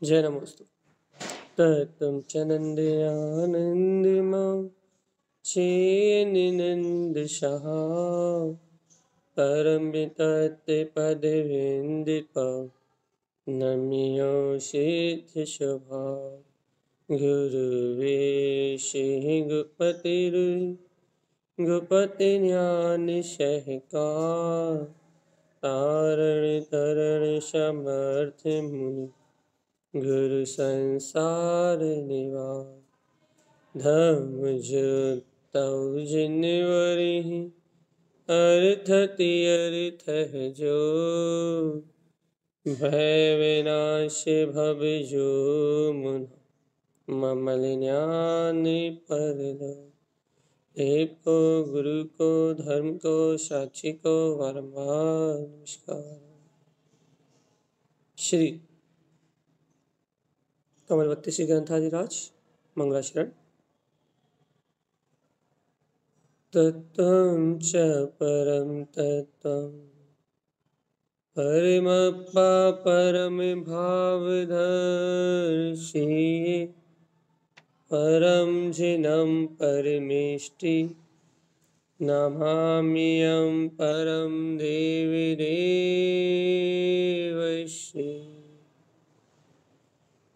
जय नमोस्तु। तत्त्वं च नन्दयानन्दमां चेन्निनन्दशः परं तत्पदविन्दिपा नम्यो सिद्धिशुभा गुरुवेशिः गुपतिज्ञानशहका तारण तरण समर्थ मुनि गुरु संसार निवार धम्म जुतौ जिनवरिहि अर्थति अर्थ जो भय विनाश भव जो मुन ममल ज्ञान पर लो देव को गुरु को धर्म को साक्षी को वरमान नमस्कार। श्री कमलवती श्री ग्रंथाधिराज मंगलाचरण। तत्त्वं च परं तत्त्वं परमप्पा परम भावदर्शी परं जिनं परमेष्टि नमाम्यहं परं देवि देवस्य।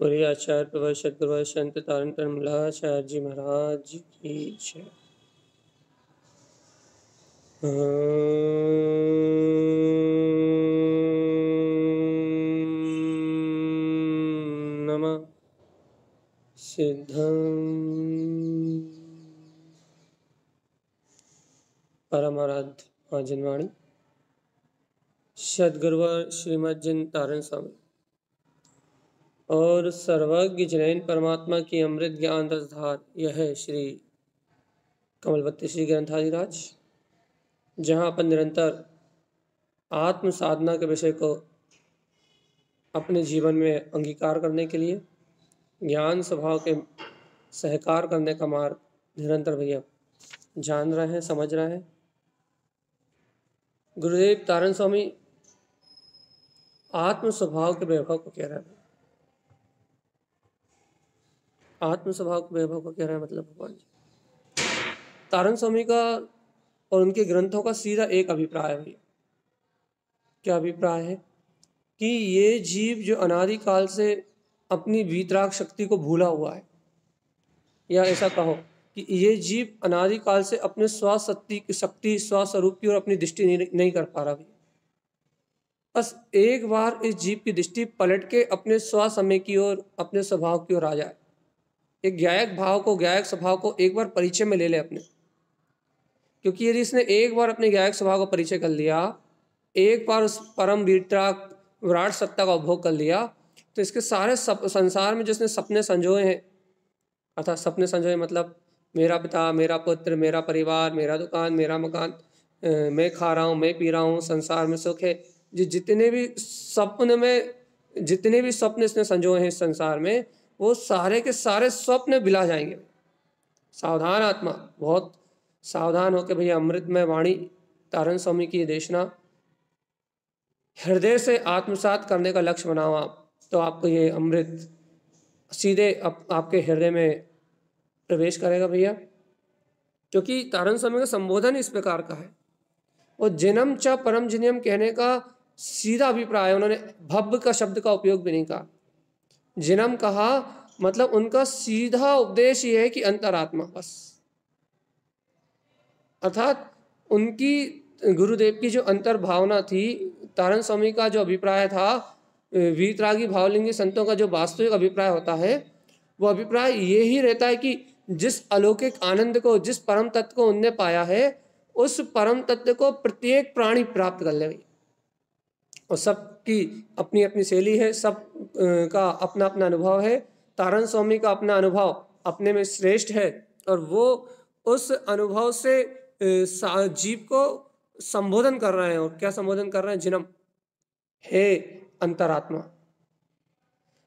पूरी आचार्य प्रभु सद्गुरु संत तारण तनमलाचार्य जी महाराज की जय। नमः सिद्धं परमाराध्य महाजनवाणी सद्गुरुवर श्रीमद् जिन तारण स्वामी और सर्वज्ञ जैन परमात्मा की अमृत ज्ञान रसधार यह है श्री कमलवती श्री ग्रंथाधिराज, जहाँ अपन निरंतर आत्म साधना के विषय को अपने जीवन में अंगीकार करने के लिए ज्ञान स्वभाव के सहकार करने का मार्ग निरंतर भैया जान रहे हैं, समझ रहे हैं। गुरुदेव तारण स्वामी आत्म स्वभाव के वैभव को कह रहे हैं। आत्म स्वभाव के वैभव को कह रहे हैं मतलब भगवान जी तारण स्वामी का और उनके ग्रंथों का सीधा एक अभिप्राय है। क्या अभिप्राय है कि ये जीव जो अनादिकाल से अपनी वीतराग शक्ति को भूला हुआ है, या ऐसा कहो कि ये जीव अनादिकाल से अपने शक्ति स्वस्वरूप की ओर अपनी दृष्टि नहीं कर पा रहा। बस एक बार इस जीव की दृष्टि पलट के अपने स्वसमय की ओर, अपने स्वभाव की ओर आ जाए। एक ज्ञायक भाव को, ज्ञायक स्वभाव को एक बार परिचय में ले ले अपने, क्योंकि यदि इसने एक बार अपने ज्ञायक स्वभाव का परिचय कर लिया, एक बार उस परम विराट सत्ता का उपभोग कर लिया, तो इसके सारे संसार में जिसने सपने संजोए हैं, अर्थात सपने संजोए मतलब मेरा पिता, मेरा पुत्र, मेरा परिवार, मेरा दुकान, मेरा मकान, मैं खा रहा हूँ, मैं पी रहा हूँ, संसार में सुख है, जितने भी स्वप्न इसने संजोए हैं इस संसार में, वो सारे के सारे स्वप्न बिला जाएंगे। सावधान आत्मा, बहुत सावधान होकर भैया अमृतमय वाणी तारण स्वामी की देशना हृदय से आत्मसात करने का लक्ष्य बनाओ आप, तो आपको ये अमृत सीधे आपके हृदय में प्रवेश करेगा भैया। क्योंकि तारण स्वामी का संबोधन इस प्रकार का है, वो जिनम च परम जिनियम कहने का सीधा अभिप्राय है। उन्होंने भव्य का शब्द का उपयोग भी नहीं कहा, जिनम कहा, मतलब उनका सीधा उपदेश ये है कि अंतरात्मा, बस। अर्थात उनकी गुरुदेव की जो अंतर भावना थी, तारण स्वामी का जो अभिप्राय था, वीतरागी भावलिंगी संतों का जो वास्तविक अभिप्राय होता है, वो अभिप्राय ये ही रहता है कि जिस अलौकिक आनंद को, जिस परम तत्व को उनने पाया है, उस परम तत्व को प्रत्येक प्राणी प्राप्त कर ले। और सबकी अपनी अपनी शैली है, सब का अपना अपना अनुभव है। तारण स्वामी का अपना अनुभव अपने में श्रेष्ठ है, और वो उस अनुभव से जीव को संबोधन कर रहे हैं। और क्या संबोधन कर रहे हैं? जिनम, हे अंतरात्मा,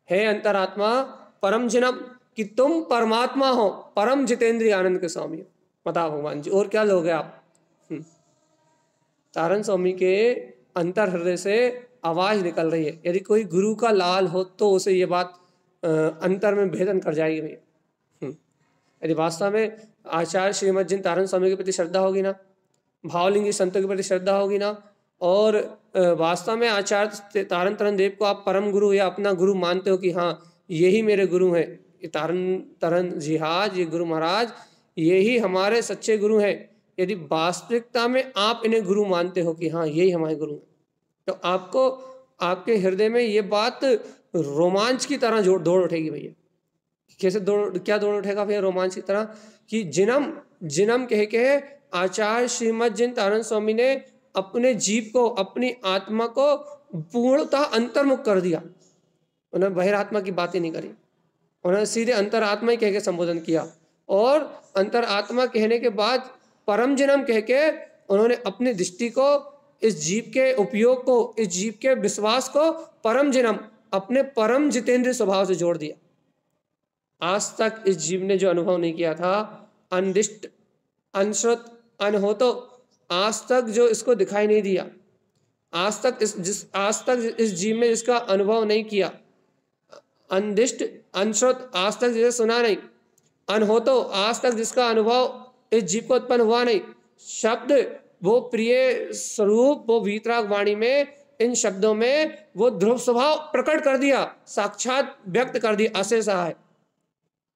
हे अंतरात्मा, परम जिनम, कि तुम परमात्मा हो, परम जितेंद्रिय आनंद के स्वामी हो। बताओ भगवान जी, और क्या लोगे आप? तारण स्वामी के अंतर हृदय से आवाज निकल रही है। यदि कोई गुरु का लाल हो तो उसे ये बात अंतर में भेदन कर जाएगी भैया। यदि वास्तव में आचार्य श्रीमद जिन तारण स्वामी के प्रति श्रद्धा होगी ना, भावलिंगी संतों के प्रति श्रद्धा होगी ना, और वास्तव में आचार्य तारण तरण देव को आप परम गुरु या अपना गुरु मानते हो कि हाँ यही मेरे गुरु हैं, ये तारण तरण जिहाज, ये गुरु महाराज यही हमारे सच्चे गुरु हैं, यदि वास्तविकता में आप इन्हें गुरु मानते हो कि हाँ यही हमारे गुरु हैं, तो आपको आपके हृदय में ये बात रोमांच की तरह दौड़ उठेगी भैया। कैसे क्या दौड़ उठेगा भैया रोमांच की तरह, कि जिनम जिनम कह के आचार्य श्रीमद जिन तारण स्वामी ने अपने जीव को, अपनी आत्मा को पूर्णतः अंतर्मुख कर दिया। उन्होंने बहिरात्मा की बातें नहीं करी, उन्होंने सीधे अंतरात्मा ही कह के संबोधन किया, और अंतरात्मा कहने के बाद परम जन्म कह के उन्होंने अपनी दृष्टि को, इस जीव के उपयोग को, इस जीव के विश्वास को परम जन्म, अपने परम जितेंद्र स्वभाव से जोड़ दिया। आज तक इस जीव ने जो अनुभव नहीं किया था, अनदिष्ट, अनश्रुत, अनहोतो, आज तक जो इसको दिखाई नहीं दिया, आज तक इस जीव में जिसका अनुभव नहीं किया, अनदिष्ट, अनश्रुत, आज तक जिसे सुना नहीं, अनहोतो, आज तक जिसका अनुभव इस जीव को उत्पन्न हुआ नहीं, शब्द वो प्रिय स्वरूप, वो वीतराग वाणी में, इन शब्दों में वो ध्रुव स्वभाव प्रकट कर दिया, साक्षात व्यक्त कर दिया, असे सहाय।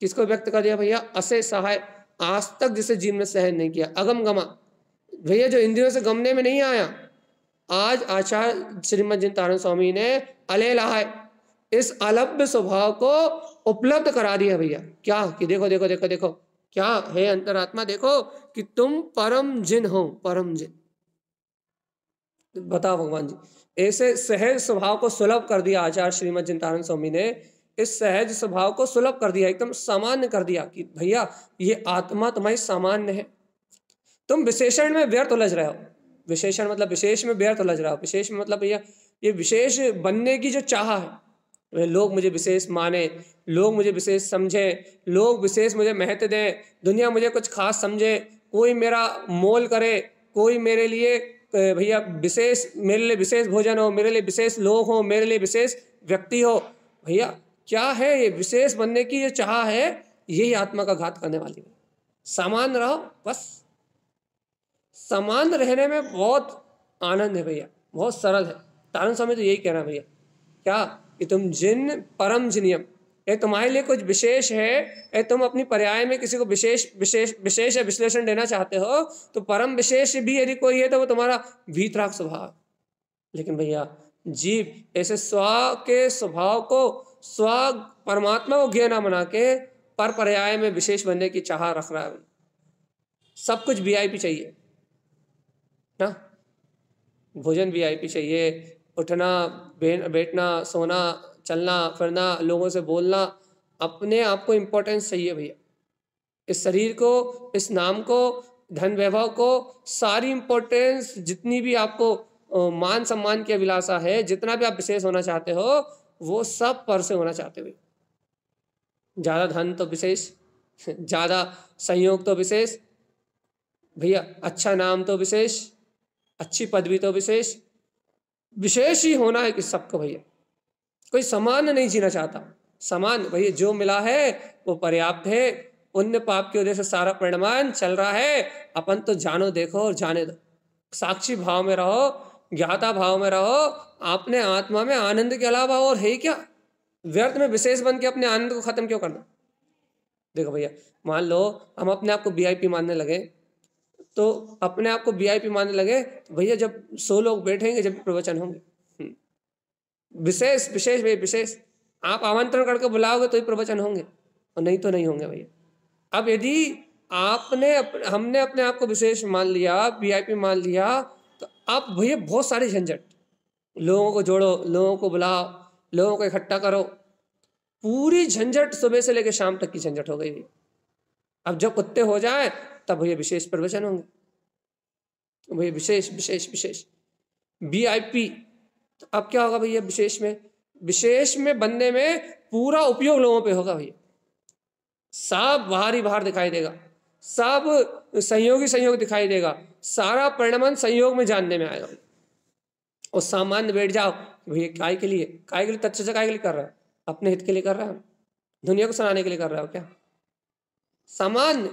किसको व्यक्त कर दिया भैया? असे सहाय, आज तक जिसे जीव ने सहन नहीं किया, अगम गमा भैया, जो इंद्रियों से गमने में नहीं आया, आज आचार्य श्रीमद जिन तारण स्वामी ने अले लहाय इस अलभ्य स्वभाव को उपलब्ध करा दिया भैया। क्या कि देखो देखो देखो देखो क्या है अंतरात्मा, देखो कि तुम परम जिन हो, परम जिन। बताओ भगवान जी, ऐसे सहज स्वभाव को सुलभ कर दिया आचार्य श्रीमद जिन तारण स्वामी ने, इस सहज स्वभाव को सुलभ कर दिया, एकदम सामान्य कर दिया कि भैया ये आत्मा तुम्हारी सामान्य है, तुम विशेषण में व्यर्थ उलझ रहे हो। विशेषण मतलब विशेष में व्यर्थ उलझ रहा हो, विशेष में मतलब भैया ये विशेष बनने की जो चाह है, वे लोग मुझे विशेष माने, लोग मुझे विशेष समझे, लोग विशेष मुझे महत्व दें, दुनिया मुझे कुछ खास समझे, कोई मेरा मोल करे, कोई मेरे लिए भैया विशेष, मेरे लिए विशेष भोजन हो, मेरे लिए विशेष लोग हो, मेरे लिए विशेष व्यक्ति हो। भैया क्या है ये विशेष बनने की जो चाह है, यही आत्मा का घात करने वाली है। सामान्य रहो बस, सामान्य रहने में बहुत आनंद है भैया, बहुत सरल है। तारण स्वामी तो यही कह रहा है भैया, क्या कि तुम जिन परम जिनियम, ये तुम्हारे लिए कुछ विशेष है, ये तुम अपनी पर्याय में किसी को विशेष विशेष विशेष या विश्लेषण देना चाहते हो, तो परम विशेष भी यदि कोई है तो वो तुम्हारा वीतराग स्वभाव। लेकिन भैया जीव ऐसे स्व के स्वभाव को, स्व परमात्मा को ज्ञान ना बना के पर पर्याय में विशेष बनने की चाह रख रहा है। सब कुछ वीआईपी चाहिए ना, भोजन वीआईपी चाहिए, उठना बैठना, सोना, चलना फिरना, लोगों से बोलना, अपने आप को इम्पोर्टेंस चाहिए भैया। इस शरीर को, इस नाम को, धन वैभव को, सारी इम्पोर्टेंस, जितनी भी आपको मान सम्मान की अभिलाषा है, जितना भी आप विशेष होना चाहते हो, वो सब पर से होना चाहते हो। ज़्यादा धन तो विशेष, ज़्यादा संयोग तो विशेष भैया, अच्छा नाम तो विशेष, अच्छी पदवी तो विशेष, विशेष ही होना है कि सबको भैया। कोई समान नहीं जीना चाहता, समान भैया जो मिला है वो पर्याप्त है, पुण्य पाप की वजह से सारा परिणाम चल रहा है, अपन तो जानो देखो और जाने दो, साक्षी भाव में रहो, ज्ञाता भाव में रहो, अपने आत्मा में आनंद के अलावा और है क्या? व्यर्थ में विशेष बन के अपने आनंद को खत्म क्यों करना? देखो भैया, मान लो हम अपने आप को वीआईपी मानने लगे, तो अपने आप को वीआईपी मानने लगे तो भैया जब 100 लोग बैठेंगे, जब प्रवचन होंगे, विशेष विशेष विशेष आप आमंत्रण करके बुलाओगे तो ही प्रवचन होंगे, और नहीं तो नहीं होंगे भैया। अब यदि हमने अपने आप को विशेष मान लिया, वीआईपी मान लिया, तो अब भैया बहुत सारी झंझट, लोगों को जोड़ो, लोगों को बुलाओ, लोगों को इकट्ठा करो, पूरी झंझट सुबह से लेकर शाम तक की झंझट हो गई भैया। अब जब कुत्ते हो जाए तब भैया विशेष प्रवचन होंगे, भैया विशेष विशेष विशेष वीआईपी। तो अब क्या होगा भैया? विशेष में बनने में पूरा उपयोग लोगों पे होगा भैया, सब बाहर ही बाहर दिखाई देगा, सब संयोग दिखाई देगा, सारा परिणाम संयोग में जानने में आएगा। और सामान्य बैठ जाओ भैया काय के लिए तथ्य काय के लिए कर रहा है, अपने हित के लिए कर रहा है, दुनिया को सुनाने के लिए कर रहे हो क्या? सामान्य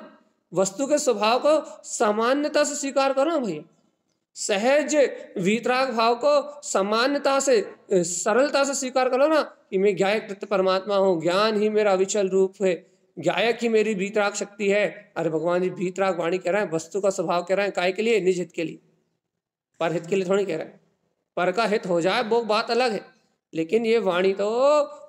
वस्तु के स्वभाव को सामान्यता से स्वीकार करो ना भैया। सहज वीतराग भाव को सामान्यता से, सरलता से स्वीकार करो ना कि मैं ज्ञायक तत्व परमात्मा हूँ, ज्ञान ही मेरा अविचल रूप है, ज्ञायक ही मेरी वीतराग शक्ति है। अरे भगवान जी वीतराग वाणी कह रहे हैं, वस्तु का स्वभाव कह रहे हैं, काय के लिए? निज हित के लिए, पर हित के लिए थोड़ी कह रहे हैं। पर का हित हो जाए वो बात अलग है, लेकिन ये वाणी तो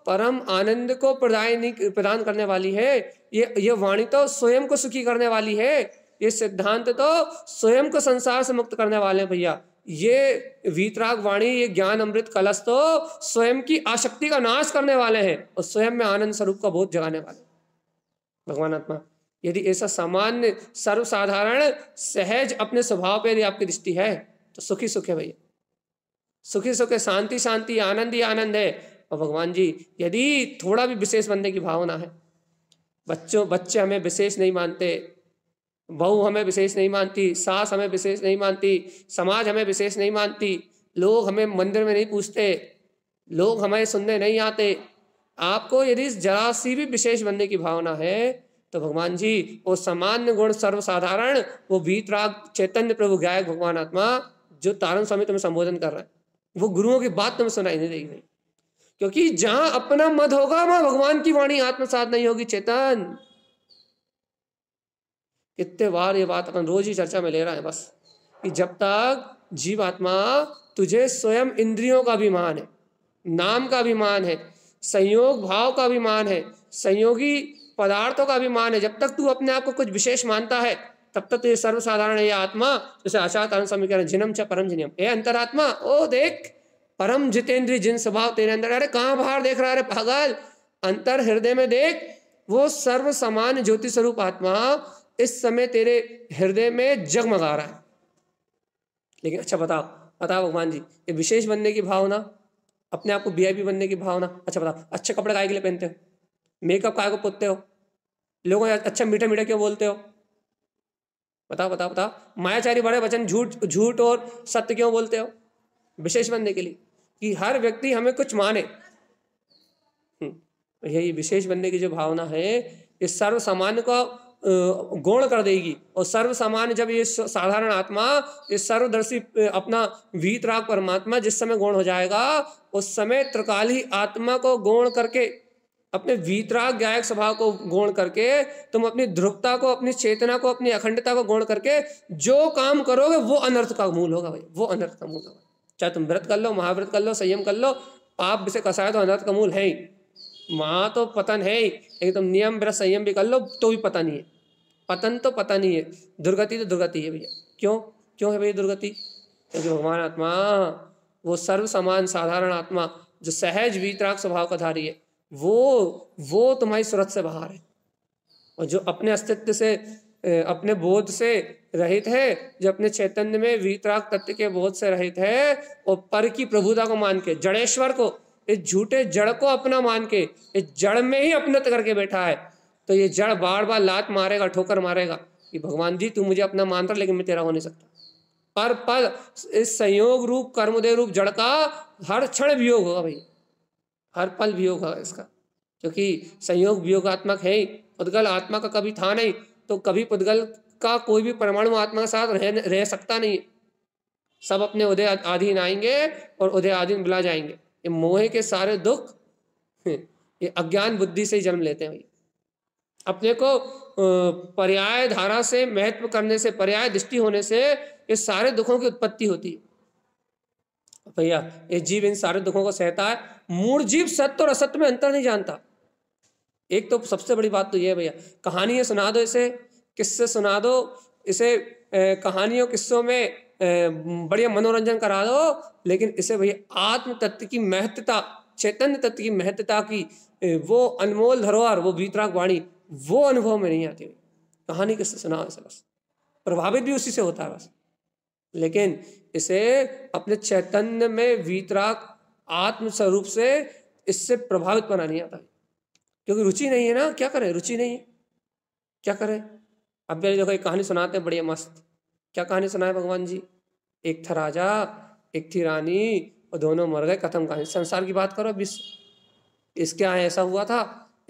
परम आनंद को प्रदान करने वाली है। ये वाणी तो स्वयं को सुखी करने वाली है। ये सिद्धांत तो स्वयं को संसार से मुक्त करने वाले हैं भैया। ये वीतराग वाणी, ये ज्ञान अमृत कलश तो स्वयं की आसक्ति का नाश करने वाले हैं और स्वयं में आनंद स्वरूप का बोध जगाने वाले भगवान आत्मा। यदि ऐसा सामान्य सर्वसाधारण सहज अपने स्वभाव पर यदि आपकी दृष्टि है तो सुखी सुख है भैया, सुखी सुख है, शांति शांति, आनंद ही आनंद है। और भगवान जी यदि थोड़ा भी विशेष बनने की भावना है, बच्चे हमें विशेष नहीं मानते, बहू हमें विशेष नहीं मानती, सास हमें विशेष नहीं मानती, समाज हमें विशेष नहीं मानती, लोग हमें मंदिर में नहीं पूछते, लोग हमें सुनने नहीं आते, आपको यदि जरा सी भी विशेष बनने की भावना है तो भगवान जी वो सामान्य गुण सर्वसाधारण, वो वीतराग चैतन्य प्रभु गायक भगवान आत्मा जो तारण स्वामी तुम्हें संबोधन कर रहा है, वो गुरुओं की बात तुम्हें सुनाई नहीं देगी। क्योंकि जहां अपना मत होगा वहां भगवान की वाणी आत्मसात नहीं होगी। चेतन, कितने बार ये बात अपन रोज ही चर्चा में ले रहा है बस, कि जब तक जीव आत्मा तुझे स्वयं इंद्रियों का अभिमान है, नाम का अभिमान है, संयोग भाव का अभिमान है, संयोगी पदार्थों का अभिमान है, जब तक तू अपने आप को कुछ विशेष मानता है तब तक तो ये सर्वसाधारण है। ये आत्मा जैसे आचार्य तारण स्वामी कह रहे हैं, जिनम च परम जिनियम, ए अंतरात्मा, ओ देख परम जितेंद्रिय जिन स्वभाव तेरे अंदर। अरे कहाँ बाहर देख रहा है पागल, अंतर हृदय में देख, वो सर्व समान ज्योति स्वरूप आत्मा इस समय तेरे हृदय में जगमगा रहा है। लेकिन अच्छा बताओ भगवान जी, ये विशेष बनने की भावना, अपने आप को वीआईपी बनने की भावना, अच्छा बताओ अच्छे कपड़े काय के लिए पहनते हो, मेकअप काय को पोतते हो, लोगों अच्छा मीठा मीठा क्यों बोलते हो, बताओ बताओ बताओ, मायाचारी बड़े वचन झूठ और सत्य क्यों बोलते हो? विशेष बनने के लिए, कि हर व्यक्ति हमें कुछ माने। यही विशेष बनने की जो भावना है ये सर्व सामान्य को गौण कर देगी। और सर्व सामान्य जब ये साधारण आत्मा, ये सर्वदर्शी अपना वीतराग परमात्मा जिस समय गौण हो जाएगा, उस समय त्रिकाली आत्मा को गौण करके, अपने वीतराग गायक स्वभाव को गौण करके, तुम अपनी ध्रुवता को, अपनी चेतना को, अपनी अखंडता को गौण करके जो काम करोगे वो अनर्थ का मूल होगा भाई, वो अनर्थ का मूल होगा। चाहे तुम व्रत कर लो, महाव्रत कर लो, संयम कर लो, पाप से कसाय तो अनर्थ का मूल है ही, वहाँ तो पतन है ही। लेकिन तुम नियम व्रत संयम भी कर लो तो भी पता नहीं है, पतन तो पता नहीं है, दुर्गति तो दुर्गति है भैया। क्यों है भैया दुर्गति? क्योंकि भगवान आत्मा वो सर्व समान साधारण आत्मा जो सहज वीतराग स्वभाव का धारी है, वो तुम्हारी सूरत से बाहर है। और जो अपने अस्तित्व से, अपने बोध से रहित है, जो अपने चैतन्य में वीतराग तत्व के बोध से रहित है, और पर की प्रभुता को मान के, जड़ेश्वर को, इस झूठे जड़ को अपना मान के, इस जड़ में ही अपनत करके बैठा है, तो ये जड़ बार बार लात मारेगा, ठोकर मारेगा कि भगवान जी तू मुझे अपना मान रहा लेकिन मैं तेरा हो नहीं सकता। पर पल इस संयोग रूप कर्मदेव रूप जड़ का हर क्षण वियोग होगा भाई, हर पल वियोग होगा इसका, क्योंकि संयोग वियोगात्मक है ही। पुद्गल आत्मा का कभी था नहीं, तो कभी पुद्गल का कोई भी परमाणु आत्मा के साथ रह सकता नहीं। सब अपने उदय आधीन आएंगे और उदय आधीन बुला जाएंगे। ये मोह के सारे दुख ये अज्ञान बुद्धि से ही जन्म लेते हैं भाई। अपने को पर्याय धारा से महत्व करने से, पर्याय दृष्टि होने से ये सारे दुखों की उत्पत्ति होती है भैया। ये जीव इन सारे दुखों को सहता है। मूल जीव सत्य और असत्य में अंतर नहीं जानता। एक तो सबसे बड़ी बात तो ये है भैया, कहानियां सुना दो इसे, किस्से सुना दो इसे, कहानियों किस्सों में बढ़िया मनोरंजन करा दो, लेकिन इसे भैया आत्म तत्व की महत्ता, चैतन्य तत्व की महत्ता की वो अनमोल धरोहर, वो वीतराग वाणी, वो अनुभव में नहीं आती। कहानी किससे सुनाओ इसे, बस प्रभावित भी उसी से होता है बस, लेकिन इसे अपने चैतन्य में वीतराग आत्म स्वरूप से इससे प्रभावित बना नहीं आता, क्योंकि रुचि नहीं है ना। क्या करें, रुचि नहीं है, क्या करें। अब देखो एक कहानी सुनाते हैं बढ़िया मस्त। क्या कहानी सुनाए भगवान जी? एक था राजा, एक थी रानी, और दोनों मर गए, खत्म कहानी। संसार की बात करो, विश्व इसके यहाँ ऐसा हुआ था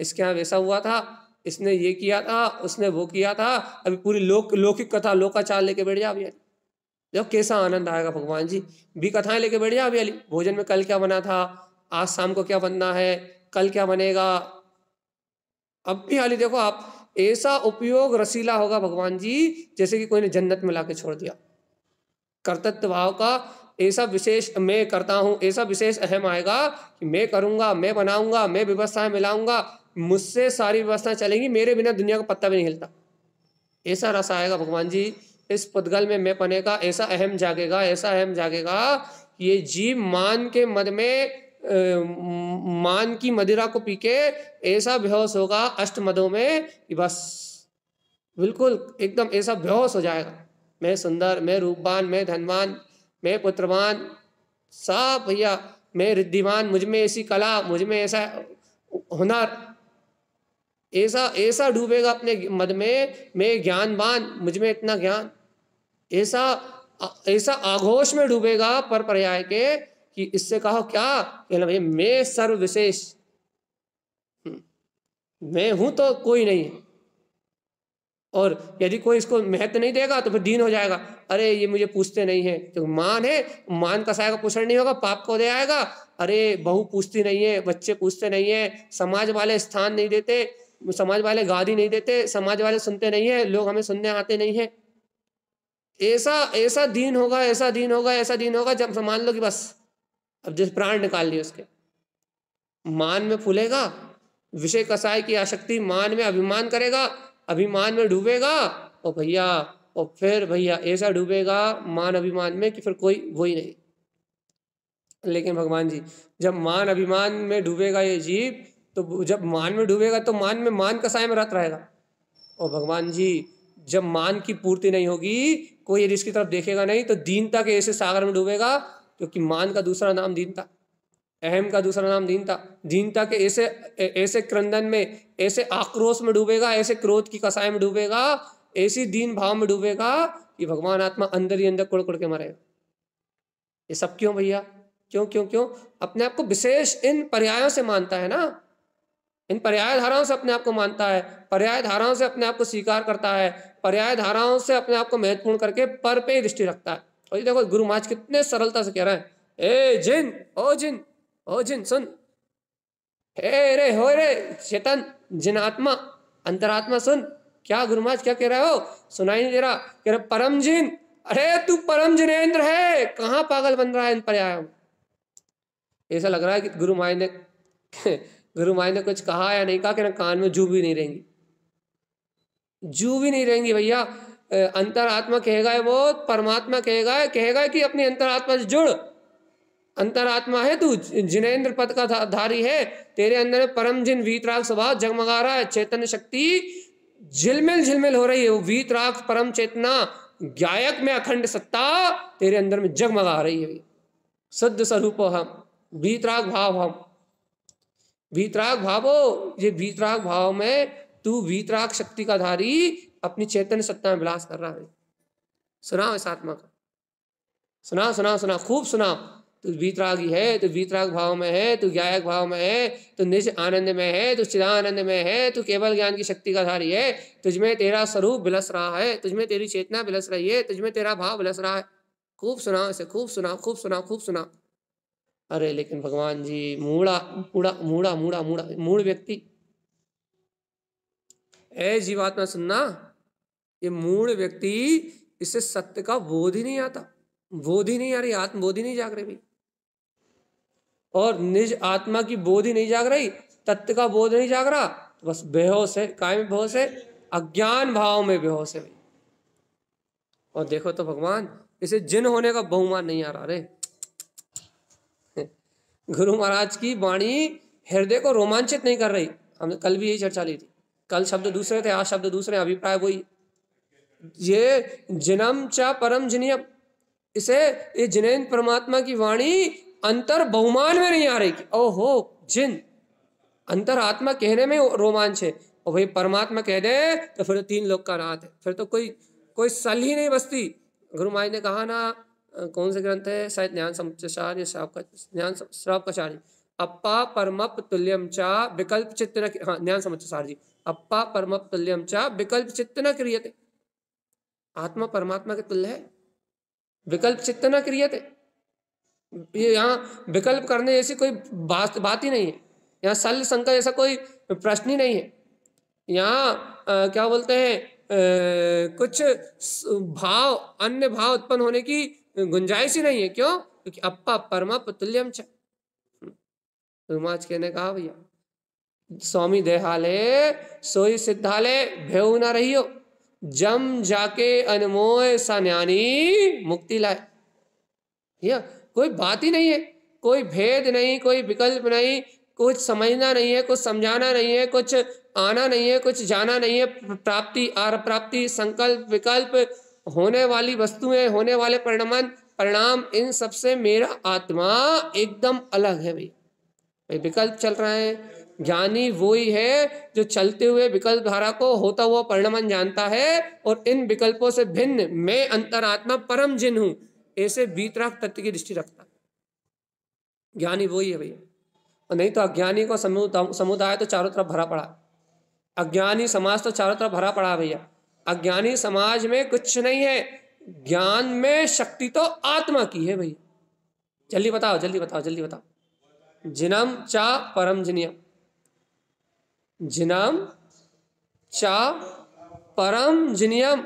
इसके यहाँ वैसा हुआ था, इसने ये किया था, उसने वो किया था। अभी पूरी लौकिक कथा, लोकाचार लेके बैठ जा अभी। देखो कैसा आनंद आएगा भगवान जी। भी कथाएं लेके बैठ जा अभी अली। भोजन में कल क्या बना था, आज शाम को क्या बनना है, कल क्या बनेगा। अब भी हाली देखो आप, ऐसा उपयोग रसीला होगा भगवान जी जैसे कि कोई ने जन्नत में लाके छोड़ दिया। कर्तव्य भाव का ऐसा विशेष मैं करता हूँ, ऐसा विशेष अहम आएगा कि मैं करूँगा, मैं बनाऊंगा, मैं व्यवस्थाएं मिलाऊंगा, मुझसे सारी व्यवस्थाएं चलेंगी, मेरे बिना दुनिया का पत्ता भी नहीं हिलता। ऐसा रस आएगा भगवान जी इस पुद्गल में मैं पने का। ऐसा अहम जागेगा, ऐसा अहम जागेगा, ये जीव मान के मद में मान की मदिरा को पी के ऐसा बेहोश होगा अष्ट मदों में कि बस बिल्कुल एकदम ऐसा बेहोश हो जाएगा। मैं सुंदर, मैं रूपवान, मैं धनवान, मैं पुत्रवान, सब भैया मैं रिद्धिमान, मुझ में ऐसी कला, मुझ में ऐसा हुनर, ऐसा ऐसा डूबेगा अपने मद में, मैं ज्ञानवान, मुझ में इतना ज्ञान, ऐसा ऐसा आघोष में डूबेगा पर पर्याय के कि इससे कहो क्या कहना भैया मैं सर्व विशेष, मैं हूं तो कोई नहीं है। और यदि कोई इसको महत्व नहीं देगा तो फिर दीन हो जाएगा। अरे ये मुझे पूछते नहीं है, तो मान है, मान कसाय का पोषण नहीं होगा, पाप को दे आएगा। अरे बहू पूछती नहीं है, बच्चे पूछते नहीं है, समाज वाले स्थान नहीं देते, समाज वाले गादी नहीं देते, समाज वाले सुनते नहीं है, लोग हमें सुनने आते नहीं है। ऐसा ऐसा दीन होगा, ऐसा दीन होगा, ऐसा दीन होगा जब मान लो कि बस अब जैसे प्राण निकाल लिए उसके, मान में फूलेगा, विषय कसाय की आसक्ति, मान में अभिमान करेगा, अभिमान में डूबेगा, और भैया और फिर भैया ऐसा डूबेगा मान अभिमान में कि फिर कोई वही नहीं। लेकिन भगवान जी जब मान अभिमान में डूबेगा ये जीव, तो जब मान में डूबेगा तो मान कसाय में रत रहेगा। और भगवान जी जब मान की पूर्ति नहीं होगी, कोई यदि इसकी तरफ देखेगा नहीं, तो दीनता के ऐसे सागर में डूबेगा, क्योंकि मान का दूसरा नाम दीनता, अहम का दूसरा नाम दीनता, दीनता के ऐसे ऐसे क्रंदन में, ऐसे आक्रोश में डूबेगा, ऐसे क्रोध की कसाय में डूबेगा, ऐसी दीन भाव में डूबेगा कि भगवान आत्मा अंदर ही अंदर कुड़ कुड़ के मरेगा। ये सब क्यों भैया, क्यों क्यों क्यों? अपने आप को विशेष इन पर्यायों से मानता है ना, इन पर्याय धाराओं से अपने आप को मानता है, पर्याय धाराओं से अपने आप को स्वीकार करता है, पर्याय धाराओं से अपने आप को महत्वपूर्ण करके पर पे दृष्टि रखता है। और ये देखो गुरु महाराज कितने सरलता से कह रहे हैं, ए जिन, ओ जिन, ओ जिन सुन, हे रे हो रे चेतन, जिन आत्मा, अंतरात्मा सुन। क्या गुरु महाराज क्या कह रहे हो, सुनाई नहीं दे रहा? कह रहे परम जिन, अरे तू परम जिनेन्द्र है, कहाँ पागल बन रहा है इन पर्यायों में। ऐसा लग रहा है कि गुरु महाराज ने कुछ कहा या नहीं कहा, कि कान में जू भी नहीं रहेंगी, जू भी नहीं रहेंगी भैया। अंतरात्मा कहेगा है वो, परमात्मा कहेगा कि अपनी अंतरात्मा से जुड़, अंतरात्मा है तू, जिनेन्द्र पद का धारी है, तेरे अंदर में परम जिन वीतराग स्वभाव जगमगा रहा है, चैतन्य शक्ति झिलमिल झिलमिल हो रही है, वो वीतराग परम चेतना गायक में अखंड सत्ता तेरे अंदर में जगमगा रही है। शुद्ध स्वरूप हम, वीतराग भाव हम, वीतराग भावो, ये वीतराग भाव में तू वीतराग शक्ति का धारी अपनी चैतन्य सत्ता में विलास कर रहा है। सुनाओ इस आत्मा का, सुनाओ सुनाओ सुनाओ, खूब सुनाओ। तू वीतरागी है, तू वीतराग भाव में है, तू गायक भाव में है, तू निज आनंद में है, तू चिदानंद में है, तू केवल ज्ञान की शक्ति का धारी है, तुझमें तेरा स्वरूप विलस रहा है, तुझमें तेरी चेतना विलस रही है, तुझमें तेरा भाव विलस रहा है। खूब सुनाओ इसे, खूब सुनाओ, खूब सुनाओ, खूब सुनाओ। अरे लेकिन भगवान जी मूढ़ा मूढ़ा मूढ़ा मूढ़ा मूढ़ा मूढ़ व्यक्ति, ए जीवात्मा सुनना, ये मूढ़ व्यक्ति, इससे सत्य का बोध ही नहीं आता, बोध ही नहीं आ रही, आत्मबोध ही नहीं जाग रही भी, और निज आत्मा की बोध ही नहीं जाग रही, तत्व का बोध नहीं जाग रहा, तो बस बेहोश है। काय में बेहोश है? अज्ञान भाव में बेहोश है। और देखो तो भगवान इसे जिन होने का बहुमान नहीं आ रहा। रे गुरु महाराज की वाणी हृदय को रोमांचित नहीं कर रही। हमने कल भी यही चर्चा ली थी, कल शब्द दूसरे थे, आज शब्द दूसरे, अभिप्राय वही। ये जिनम च परम जिनियम, इसे ये जिनेन्द्र परमात्मा की वाणी अंतर बहुमान में नहीं आ रही कि ओहो जिन, अंतर आत्मा कहने में रोमांच है, और भाई परमात्मा कह दे तो फिर तो 3 लोग का रात है, फिर तो कोई सल ही नहीं बसती। गुरु महाराज ने कहा ना, कौन से ग्रंथ है, शायद ज्ञान समुच्चय सार या ज्ञान श्रावकाचार्य, अप्पा परमप तुल्यम चा विकल्प चित्त न, हाँ ध्यान समझ सार जी, अप्पा परमप तुल्यम चा विकल्प चित्त न क्रियते। आत्मा परमात्मा के तुल्य है, विकल्प चित्त न क्रियते। ये यहाँ विकल्प करने जैसी कोई बात ही नहीं है, यहाँ सल संकल्प ऐसा कोई प्रश्न ही नहीं है। यहाँ क्या बोलते हैं, कुछ भाव अन्य भाव उत्पन्न होने की गुंजाइश ही नहीं है। क्यों? क्योंकि अप्पा परमा तुल्यम च। कहने कहा भैया स्वामी देहाले सोई सिद्धाले भेऊ ना रहियो, जम जाके अनमोय सान्यानी मुक्ति लाए। या कोई बात ही नहीं है, कोई भेद नहीं, कोई विकल्प नहीं, कुछ समझना नहीं है, कुछ समझाना नहीं है, कुछ आना नहीं है, कुछ जाना नहीं है। प्राप्ति आर प्राप्ति, संकल्प विकल्प, होने वाली वस्तुएं, होने वाले परिणाम, इन सबसे मेरा आत्मा एकदम अलग है। भाई विकल्प चल रहा है, ज्ञानी वही है जो चलते हुए विकल्प धारा को होता हुआ परिणाम जानता है और इन विकल्पों से भिन्न मैं अंतरात्मा परम जिन हूं, ऐसे वीतराग तत्व की दृष्टि रखता। ज्ञानी वही है भैया, और नहीं तो अज्ञानी को समुदाय तो चारों तरफ भरा पड़ा, अज्ञानी समाज तो चारों तरफ भरा पड़ा भैया। अज्ञानी समाज में कुछ नहीं है, ज्ञान में शक्ति तो आत्मा की है भैया। जल्दी बताओ जल्दी बताओ जल्दी बताओ। जिनम चा परम जिनियम, जिनम चा परम जिनियम,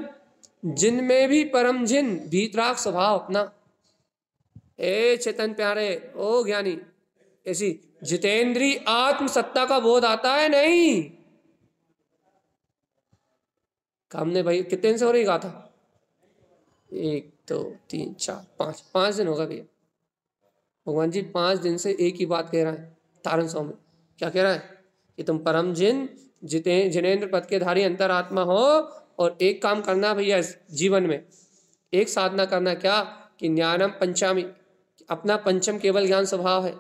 जिन में भी परम जिन, भीतराग स्वभाव अपना। ए चेतन प्यारे, ओ ज्ञानी, ऐसी जितेंद्री आत्म सत्ता का बोध आता है नहीं। हमने भाई कितने दिन से हो रही गाथा? 1 2 3 4 5 दिन होगा भैया। भगवान जी 5 दिन से एक ही बात कह रहा है तारण सौ में। क्या कह रहा है कि तुम परम जिन जिनेन्द्र पद के धारी अंतरात्मा हो, और एक काम करना भैया इस जीवन में, एक साधना करना, क्या कि ज्ञानम पंचामी, अपना पंचम केवल ज्ञान स्वभाव है।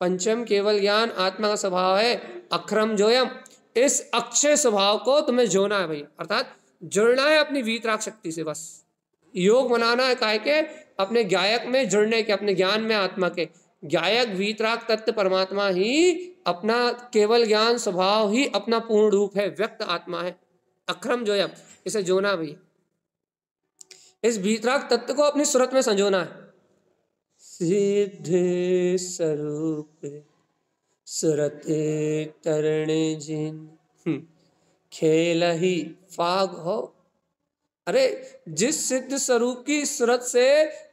पंचम केवल ज्ञान आत्मा का स्वभाव है, अक्षरम जोयम। इस अक्षय स्वभाव को तुम्हें जोना है भैया, अर्थात जुड़ना है अपनी वीतराग शक्ति से। बस योग बनाना है, काय के अपने गायक में जुड़ने के, अपने ज्ञान में आत्मा के। गायक वीतराग तत्व परमात्मा ही अपना केवल ज्ञान स्वभाव ही अपना पूर्ण रूप है, व्यक्त आत्मा है, अक्षरम जोयम। इसे जोना भैया, इस वीतराग तत्व को अपनी सूरत में संजोना है। सिद्ध स्वरूप सुरत तरण जिन, खेल ही फाग हो। अरे जिस सिद्ध स्वरूप की सूरत से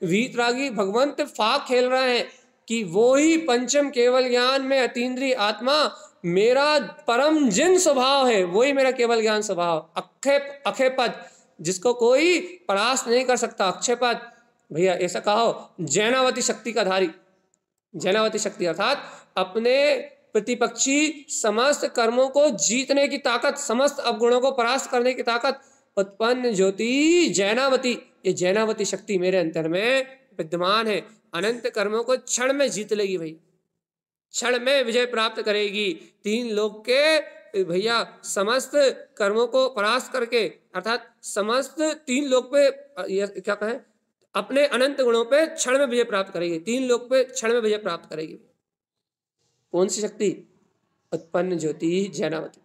वीतरागी भगवंत फाग खेल रहे हैं, कि वो ही पंचम केवल ज्ञान में अतीन्द्रिय आत्मा मेरा परम जिन स्वभाव है, वही मेरा केवल ज्ञान स्वभाव। अक्षय पद, जिसको कोई परास्त नहीं कर सकता, अक्षय पद भैया। ऐसा कहो जैनावती शक्ति का धारी, जैनावती शक्ति अर्थात अपने प्रतिपक्षी समस्त कर्मों को जीतने की ताकत, समस्त अवगुणों को परास्त करने की ताकत, उत्पन्न ज्योति जैनावती। ये जैनावती शक्ति मेरे अंतर में विद्यमान है, अनंत कर्मों को क्षण में जीत लेगी भाई, क्षण में विजय प्राप्त करेगी। 3 लोक के भैया समस्त कर्मों को परास्त करके, अर्थात समस्त 3 लोक पे क्या कहें, अपने अनंत गुणों पे क्षण में विजय प्राप्त करेगी। 3 लोक पे क्षण में विजय प्राप्त करेगी। कौन सी शक्ति? उत्पन्न ज्योति जैनावती।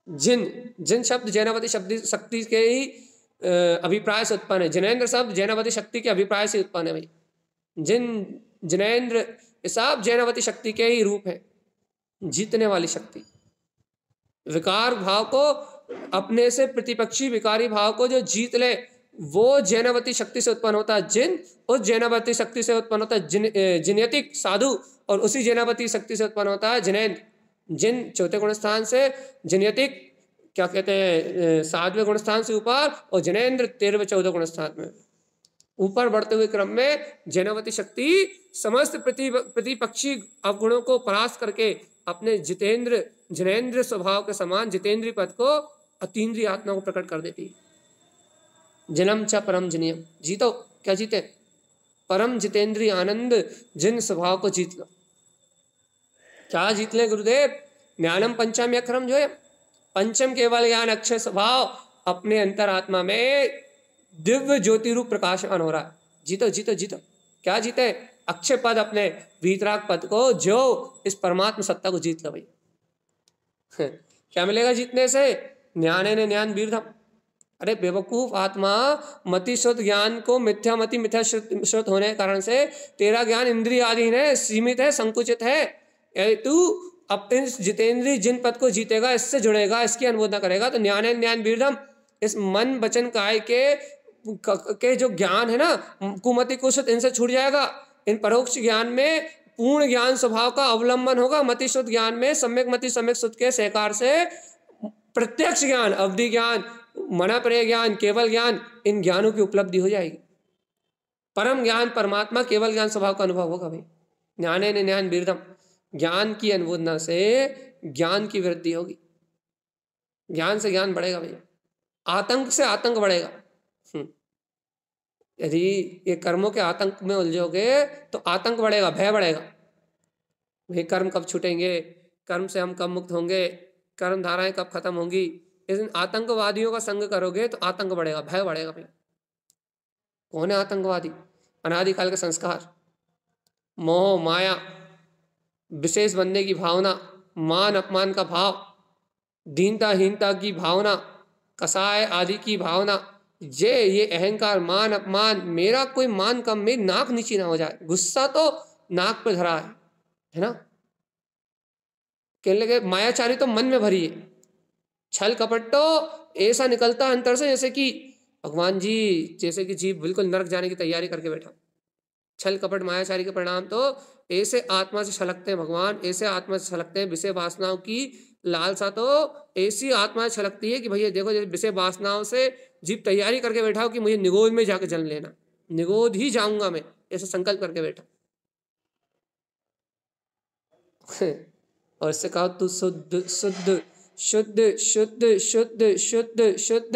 जिन, जिन शब्द जैनावती शक्ति के ही अभिप्राय से उत्पन्न है। जिनेन्द्र शब्द जैनावती शक्ति के अभिप्राय से उत्पन्न है भाई। जिन जिनेन्द्र सब जैनावती शक्ति के ही रूप है, जीतने वाली शक्ति। विकार भाव को अपने से प्रतिपक्षी विकारी भाव को जो जीत ले, वो जैनावती शक्ति से उत्पन्न होता है जिन, उस जैनावती शक्ति से उत्पन्न होता है जिनयतिक साधु, और उसी जैनावती शक्ति से उत्पन्न होता है जिनेन्द्र। जिन चौथे गुणस्थान से, जिनयतिक क्या कहते हैं 7वें गुणस्थान से ऊपर, और जिनेन्द्र 13वें 14 गुणस्थान में ऊपर बढ़ते हुए क्रम में जैनावती शक्ति समस्त प्रतिपक्षी अवगुणों को परास्त करके अपने जितेंद्र जिनेन्द्र स्वभाव के समान जितेंद्रीय पद को अतीन्द्रिय आत्मा को प्रकट कर देती है। जिनम च परम जिनियम, जीतो। क्या जीते? परम जितेंद्रीय आनंद जिन स्वभाव को जीत लो। क्या जीत ले गुरुदेव? ज्ञानम पंचम अक्षरम जो है, पंचम केवल ज्ञान अक्षय स्वभाव अपने अंतरात्मा में दिव्य ज्योति रूप प्रकाशमान हो रहा है। जीतो जीतो जीतो। क्या जीते? अक्षय पद, अपने वीतराग पद को, जो इस परमात्मा सत्ता को जीत लो भाई। क्या मिलेगा जीतने से? ज्ञानेन ज्ञान वीरधम। अरे बेवकूफ आत्मा, मति शुद्ध ज्ञान को मिथ्या मति मिथ्या श्रुत होने के कारण से तेरा ज्ञान इंद्रिय आधीन है, सीमित है, संकुचित है। तू अपने जितेंद्रिय जिन पद को जीतेगा, इससे जुड़ेगा, इसकी अनुमोदना करेगा, तो ज्ञानेन ज्ञान वीरधम, इस मन वचन काय के जो ज्ञान है ना, कुमति कुशत, इनसे छूट जाएगा। इन परोक्ष ज्ञान में पूर्ण ज्ञान स्वभाव का अवलंबन होगा। मति शुद्ध ज्ञान में सम्यक मति सम्यक शुद्ध के सहकार से प्रत्यक्ष ज्ञान, अवधि ज्ञान, मनाप्रय ज्ञान, केवल ज्ञान, इन ज्ञानों की उपलब्धि हो जाएगी। परम ज्ञान परमात्मा केवल ज्ञान स्वभाव का अनुभव होगा भाई। ज्ञानेन ज्ञान वीरधम, ज्ञान की अनुमोदना से ज्ञान की वृद्धि होगी, ज्ञान से ज्ञान बढ़ेगा भैया, आतंक से आतंक बढ़ेगा। यदि ये कर्मों के आतंक में उलझोगे तो आतंक बढ़ेगा, भय बढ़ेगा। भाई कर्म कब छूटेंगे, कर्म से हम कब मुक्त होंगे, कर्म धाराएं कब खत्म होंगी। इस आतंकवादियों का संग करोगे तो आतंक बढ़ेगा, भय बढ़ेगा भैया। कौन है आतंकवादी? अनादिकाल के संस्कार, मोह माया, विशेष बनने की भावना, मान अपमान का भाव, दीनता हीनता की भावना, कसाय आदि की भावना, ये अहंकार, मान अपमान, मेरा कोई मान कम, मेरी नाक नीची ना हो जाए। गुस्सा तो नाक पे धरा है ना। कहने लगे मायाचारी तो मन में भरी है, छल कपट तो ऐसा निकलता अंतर से जैसे कि भगवान जी, जैसे कि जीव बिल्कुल नरक जाने की तैयारी करके बैठा। छल कपट मायाचारी के परिणाम तो ऐसे आत्मा से छलकते हैं भगवान, ऐसे आत्मा से छलकते हैं। विषय वासनाओं की लालसा तो ऐसी आत्मा से छलकती है कि भैया देखो, जैसे विषय वासनाओं से जीव तैयारी करके बैठा हो कि मुझे निगोद में जाकर जन्म लेना, निगोद ही जाऊंगा मैं, ऐसा संकल्प करके बैठा। और इससे कहा तू शुद्ध शुद्ध शुद्ध शुद्ध शुद्ध शुद्ध शुद्ध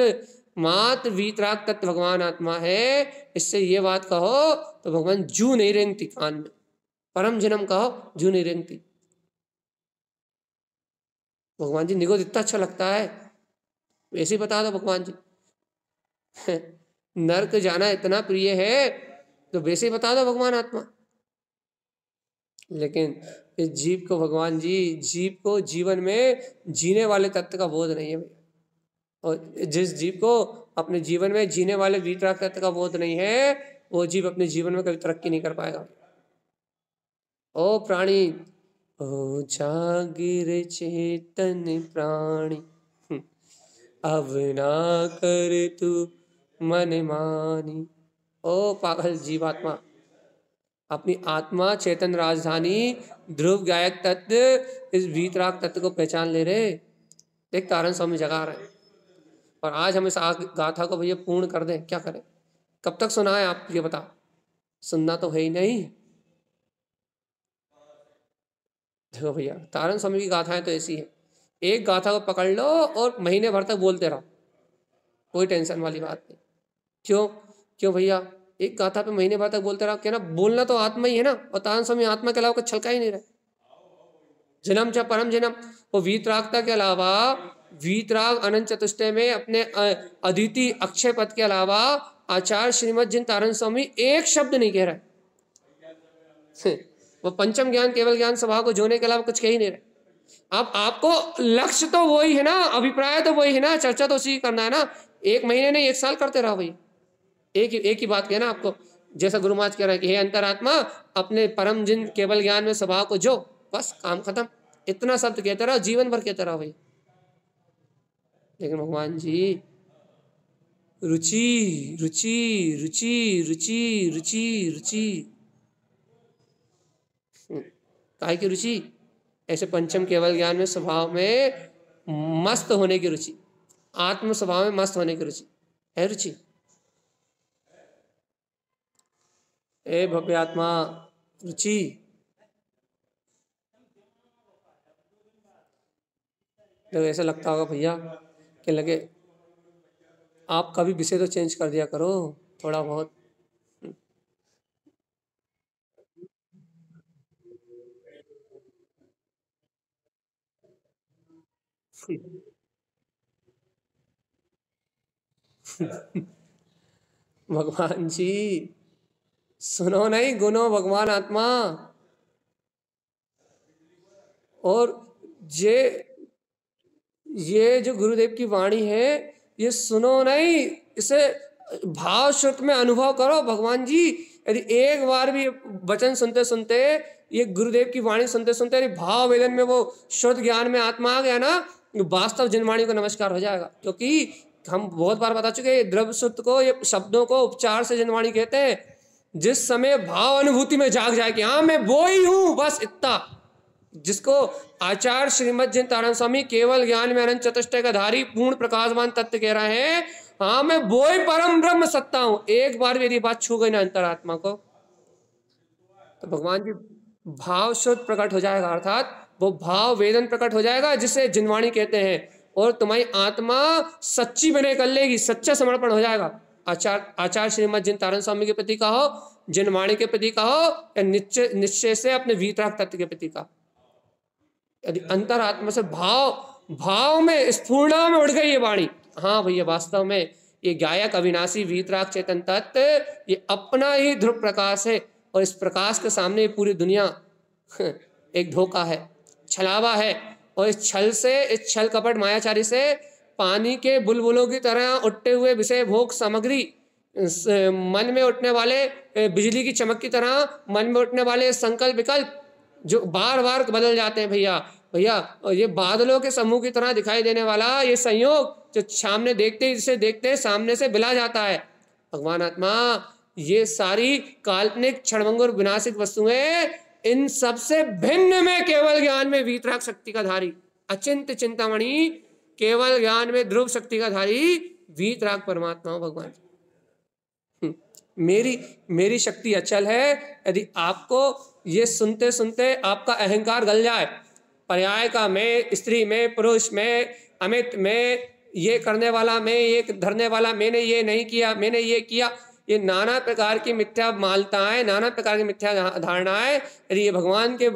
मात्र वीतराग तत्व भगवान आत्मा है। इससे ये बात कहो तो भगवान जू नहीं रेंगती कान में, परम जन्म कहो जू नहीं रेंगती। भगवान जी निगोद इतना अच्छा लगता है, वैसे ही बता दो भगवान जी। नरक जाना इतना प्रिय है तो वैसे ही बता दो भगवान आत्मा। लेकिन इस जीव को भगवान जी, जीव को जीवन में जीने वाले तत्व का बोध नहीं है भैया। और जिस जीव को अपने जीवन में जीने वाले वीतराग तत्व का बोध नहीं है, वो जीव अपने जीवन में कभी तरक्की नहीं कर पाएगा। ओ प्राणी, ओ जागिर चेतन प्राणी, अब ना कर तू मन मानी। ओ पागल जीवात्मा, अपनी आत्मा चेतन राजधानी ध्रुव गायक तत्व, इस वीतराग तत्व को पहचान ले रहे। देख तारण स्वामी जगा रहे, और आज हम इस गाथा को भैया पूर्ण कर दें, क्या करें? कब तक सुना है आप ये बताओ? सुनना तो है ही नहीं। देखो भैया, तारण स्वामी की गाथाएं तो ऐसी है, एक गाथा को पकड़ लो और महीने भर तक बोलते रहो, कोई टेंशन वाली बात नहीं। क्यों? क्यों भैया? एक गाथा पे महीने भर तक बोलते रहो, क्या ना, बोलना तो आत्मा ही है ना, और तारण स्वामी आत्मा के अलावा कुछ छलका ही नहीं रहा। जन्म च परम जन्म, वो वीतरागता के अलावा, वीतराग अनंत चतुष्टय में अपने अदिति अक्षय पद के अलावा आचार्य श्रीमद जिन तारण स्वामी एक शब्द नहीं कह रहा। वो पंचम ज्ञान केवल ज्ञान स्वभाव को जोने के अलावा कुछ कह ही नहीं रहा। अब आपको लक्ष्य तो वही है ना, अभिप्राय तो वही है ना, चर्चा तो उसी करना है ना। एक महीने नहीं, एक साल करते रहो भाई, एक ही बात कहना आपको। जैसा गुरु महाराज कह रहे हैं कि हे अंतरात्मा, अपने परम जिन केवल ज्ञान में स्वभाव को जो, बस काम खत्म। इतना शब्द कहते रहो, जीवन भर कहते रहो भाई। लेकिन भगवान जी रुचि रुचि रुचि रुचि रुचि रुचि, काहे की रुचि? ऐसे पंचम केवल ज्ञान में स्वभाव में मस्त होने की रुचि, आत्म स्वभाव में मस्त होने की रुचि है। रुचि ए भव्य आत्मा, रुचि। तो ऐसा लगता होगा भैया कि लगे आप कभी विषय तो चेंज कर दिया करो थोड़ा बहुत। भगवान जी सुनो नहीं गुनो भगवान आत्मा। और ये जो गुरुदेव की वाणी है, ये सुनो नहीं, इसे भाव श्रुत में अनुभव करो। भगवान जी यदि एक बार भी वचन सुनते सुनते, ये गुरुदेव की वाणी सुनते सुनते यदि भाव वेदन में वो शुद्ध ज्ञान में आत्मा आ गया ना, वास्तव जिनवाणी को नमस्कार हो जाएगा। क्योंकि हम बहुत बार बता चुके हैं, द्रव्य शुद्ध को, ये शब्दों को उपचार से जिनवाणी कहते हैं। जिस समय भाव अनुभूति में जाग जाए कि हाँ मैं वो ही हूं, बस इतना, जिसको आचार्य श्रीमद जिन तारण स्वामी केवल ज्ञान में अनंत चतुष्टय का धारी पूर्ण प्रकाशवान तत्व कह रहे हैं, हाँ मैं वो ही परम ब्रह्म सत्ता हूं। एक बार मेरी बात छू गई ना अंतरात्मा को, तो भगवान जी भाव शुद्ध प्रकट हो जाएगा, अर्थात वो भाव वेदन प्रकट हो जाएगा जिसे जिनवाणी कहते हैं। और तुम्हारी आत्मा सच्ची बने कर लेगी, सच्चा समर्पण हो जाएगा। आचार्य श्रीमद जिन तारण स्वामी के प्रति का हो, जिनवाणी के प्रति का हो, या निश्चय से अपने वीतराग तत्व के प्रति का। यदि अंतरात्मा से भाव में स्फूर्णा में उड़ गई ये वाणी, हाँ भैया वास्तव में ये गायक अविनाशी वीतराग चेतन तत्व ये अपना ही ध्रुव प्रकाश है। और इस प्रकाश के सामने ये पूरी दुनिया एक धोखा है, छलावा है। और इस छल कपट मायाचारी से पानी के बुलबुलों की तरह उठते हुए विषय भोग सामग्री, मन में उठने वाले बिजली की चमक की तरह मन में उठने वाले संकल्प विकल्प जो बार बार बदल जाते हैं भैया, और ये बादलों के समूह की तरह दिखाई देने वाला ये संयोग जो सामने देखते ही जिसे देखते हैं सामने से बिला जाता है। भगवान आत्मा ये सारी काल्पनिक क्षणभंगुर विनाशिक वस्तुएं, इन सबसे भिन्न में केवल ज्ञान में वीतराग शक्ति का धारी अचिंत चिंतामणि, केवल ज्ञान में ध्रुव शक्ति का धारी वीतराग परमात्मा हो भगवान। मेरी शक्ति अचल है। यदि आपको ये सुनते सुनते आपका अहंकार गल जाए, पर्याय का मैं, स्त्री में, पुरुष में, अमित में, ये करने वाला मैं, ये धरने वाला मैंने, ये नहीं किया मैंने ये किया, ये नाना प्रकार की मिथ्या मालताएं, नाना प्रकार की मिथ्या धारणाएं, यदि ये भगवान के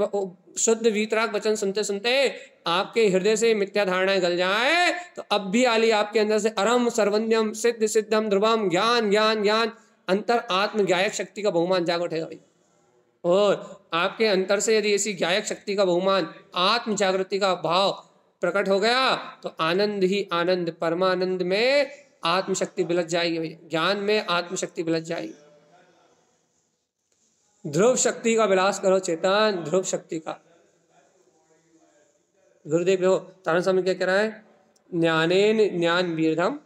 शुद्ध वीतराग वचन सुनते सुनते आपके हृदय से मिथ्या धारणाएं गल जाए, तो अब भी आली आपके अंदर से अरम सर्वन्यम सिद्ध सिद्धम ध्रुवम ज्ञान ज्ञान ज्ञान अंतर आत्म गायक शक्ति का बहुमान जाग उठेगा भाई। और आपके अंतर से यदि ऐसी गायक शक्ति का बहुमान, आत्म जागृति का भाव प्रकट हो गया, तो आनंद ही आनंद, परमानंद में आत्मशक्ति बिलज जाएगी भैया, ज्ञान में आत्मशक्ति बिलज जाएगी। ध्रुव शक्ति का विलास करो चेतन, ध्रुव शक्ति का। गुरुदेव देखो तारण स्वामी क्या कह रहा है, ज्ञानेन ज्ञान वीरधम,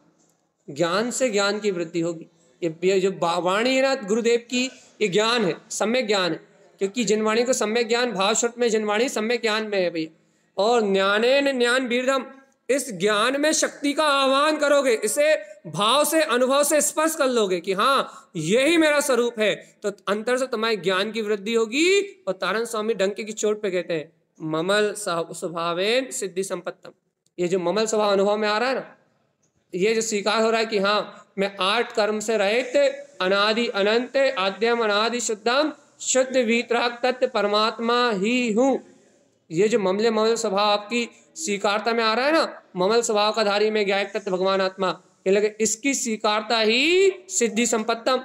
ज्ञान से ज्ञान की वृद्धि होगी। ये जो वाणी है ना गुरुदेव की, ये ज्ञान है, सम्यक ज्ञान है। क्योंकि जिनवाणी को सम्यक ज्ञान, भाव श्रुत में जिनवाणी सम्यक ज्ञान में है भैया। और ज्ञानेन ज्ञान वीरधम, इस ज्ञान में शक्ति का आह्वान करोगे, इसे भाव से अनुभव से स्पर्श कर लोगे कि हाँ यही मेरा स्वरूप है, तो अंतर से तुम्हारे ज्ञान की वृद्धि होगी। और तारण स्वामी डंके की चोट पे कहते हैं ममल स्वभावेन सिद्धि संपत्तम। ये जो ममल स्वभाव अनुभव में आ रहा है ना, ये जो स्वीकार हो रहा है कि हाँ मैं 8 कर्म से रहित अनादि अनंत आद्यम अनादि शुद्धम शुद्ध वीतराग तत्व परमात्मा ही हूँ, ये जो ममल स्वभाव आपकी स्वीकारता में आ रहा है ना, ममल स्वभाव का धारी में गायक तत्व भगवान आत्मा, ये लगे इसकी स्वीकारता ही सिद्धि संपत्तम,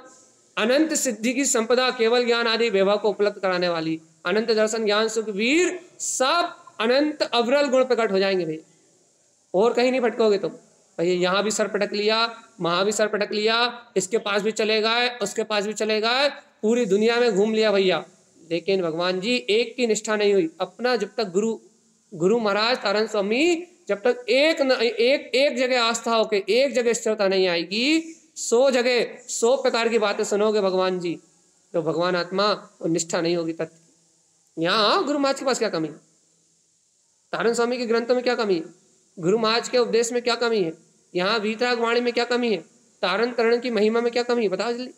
अनंत सिद्धि की संपदा, केवल ज्ञान आदि वैभव को उपलब्ध कराने वाली, अनंत दर्शन ज्ञान सुख वीर सब अनंत अविरल गुण प्रकट हो जाएंगे भैया। और कहीं नहीं भटकोगे तुम भैया। यहाँ भी सर पटक लिया, वहां भी सर पटक लिया, इसके पास भी चले गए, उसके पास भी चले गए, पूरी दुनिया में घूम लिया भैया, लेकिन भगवान जी एक की निष्ठा नहीं हुई। अपना जब तक गुरु महाराज तारण स्वामी जब तक एक जगह आस्था होके एक जगह स्थिरता नहीं आएगी, 100 जगह 100 प्रकार की बातें सुनोगे भगवान जी, तो भगवान आत्मा और निष्ठा नहीं होगी तत्व। यहाँ गुरु महाराज के पास क्या कमी है, तारण स्वामी के ग्रंथों में क्या कमी है, गुरु महाराज के उपदेश में क्या कमी है, यहाँ वीतराग वाणी में क्या कमी है, तारण तरण की महिमा में क्या कमी है, बताओ जल्दी।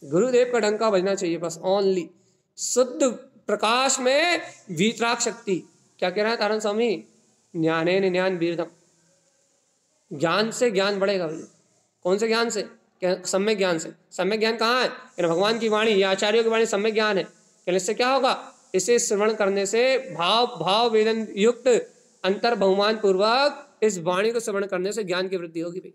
गुरुदेव का डंका बजना चाहिए बस, ओनली शुद्ध प्रकाश में वीतराग शक्ति। क्या कह रहा है तारण स्वामी, ज्ञानेन ज्ञान वीरधम, ज्ञान से ज्ञान बढ़ेगा भैया। कौन से ज्ञान से, सम्यक ज्ञान से। सम्यक ज्ञान कहाँ है, कहना भगवान की वाणी या आचार्यों की वाणी सम्यक ज्ञान है। कहने इससे क्या होगा, इसे श्रवण करने से भाव वेदन युक्त अंतर बहुमान पूर्वक इस वाणी को श्रवण करने से ज्ञान की वृद्धि होगी भाई।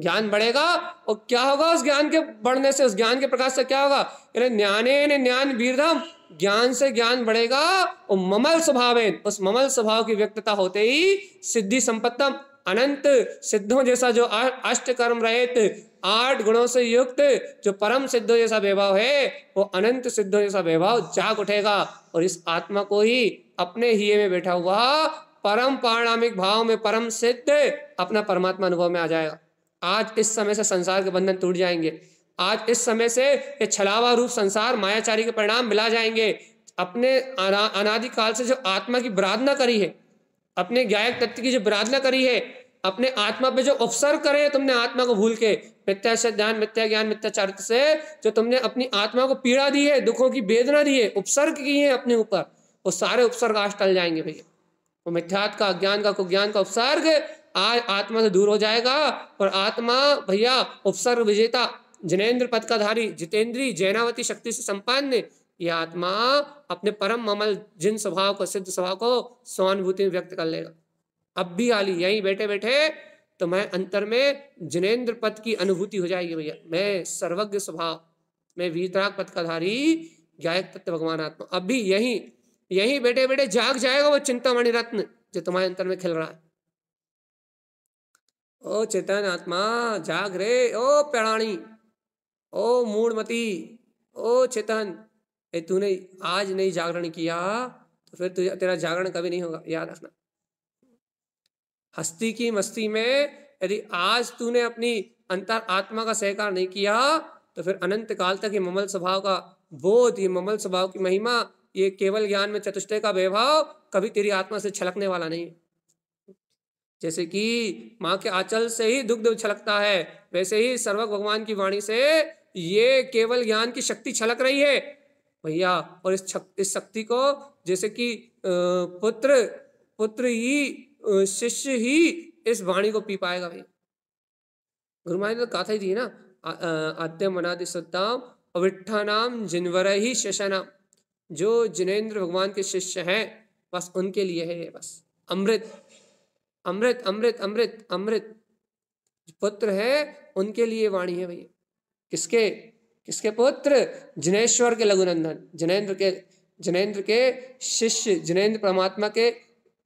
ज्ञान बढ़ेगा और क्या होगा उस ज्ञान के बढ़ने से, उस ज्ञान के प्रकाश से क्या होगा? ज्ञानेन ज्ञान वीरधम, ज्ञान से ज्ञान बढ़ेगा और ममल स्वभावेन, उस ममल स्वभाव की व्यक्तता होते ही सिद्धि संपत्तम, अनंत सिद्धों जैसा जो अष्ट कर्म रहित 8 गुणों से युक्त जो परम सिद्धों जैसा वैभव है, वो अनंत सिद्धों जैसा वैभव जाग उठेगा और इस आत्मा को ही अपने हिये में बैठा हुआ परम पारणामिक भाव में परम सिद्ध अपना परमात्मा अनुभव में आ जाएगा। आज इस समय से संसार के बंधन टूट जाएंगे। आज इस समय से ये छलावा रूप संसार मायाचारी के परिणाम मिला जाएंगे। अपने अनादिकाल से जो आत्मा की विराधना करी है, अपने ज्ञायक तत्व की जो विराधना करी है, अपने आत्मा पे जो उपसर्ग करे तुमने आत्मा को भूल के, मिथ्या ध्यान, मिथ्या ज्ञान, मिथ्या चारित्र से जो तुमने अपनी आत्मा को पीड़ा दी है, दुखों की वेदना दी है, उपसर्ग की है अपने ऊपर, वो सारे उपसर्ग आज टल जाएंगे भैया। वो मिथ्यात्व का, अज्ञान का, कुज्ञान का उपसर्ग आज आत्मा से दूर हो जाएगा और आत्मा भैया उपसर्ग विजेता, जिनेन्द्र पद का धारी, जितेंद्री, जैनावती शक्ति से संपन्न यह आत्मा अपने परम ममल जिन स्वभाव को, सिद्ध स्वभाव को स्वानुभूति में व्यक्त कर लेगा। अब भी आली यहीं बैठे बैठे तो मैं अंतर में जिनेन्द्र पद की अनुभूति हो जाएगी भैया। मैं सर्वज्ञ स्वभाव, मैं वीतराग पद का धारी ज्ञायक तत्व भगवान आत्मा, अब भी यहीं बैठे बैठे जाग जाएगा वो चिंतामणि रत्न जो तुम्हारे अंतर में खिल रहा है। ओ चेतन आत्मा जाग रे, ओ प्राणी, ओ मूढ़मती, ओ चेतन, तूने आज नहीं जागरण किया तो फिर तेरा जागरण कभी नहीं होगा, याद रखना। हस्ती की मस्ती में यदि आज तूने अपनी अंतर आत्मा का सहकार नहीं किया तो फिर अनंत काल तक ये ममल स्वभाव का बोध, ये ममल स्वभाव की महिमा, ये केवल ज्ञान में चतुष्टय का वैभव कभी तेरी आत्मा से छलकने वाला नहीं है। जैसे कि माँ के आंचल से ही दुग्ध छलकता है, वैसे ही सर्वज्ञ भगवान की वाणी से ये केवल ज्ञान की शक्ति छलक रही है भैया। और इस शक्ति को जैसे कि पुत्र ही, शिष्य ही इस वाणी को पी पाएगा भैया। गुरु महाराज ने तो कहा थी ना, आद्यम अनादि सत्ताम अविट्ठानाम जिनवर ही शशनाम, जो जिनेन्द्र भगवान के शिष्य हैं बस उनके लिए है बस अमृत, अमृत अमृत अमृत अमृत पुत्र है उनके लिए वाणी है भैया। किसके किसके पुत्र? जिनेश्वर के लघुनंदन, जिनेन्द्र के शिष्य, जिनेन्द्र परमात्मा के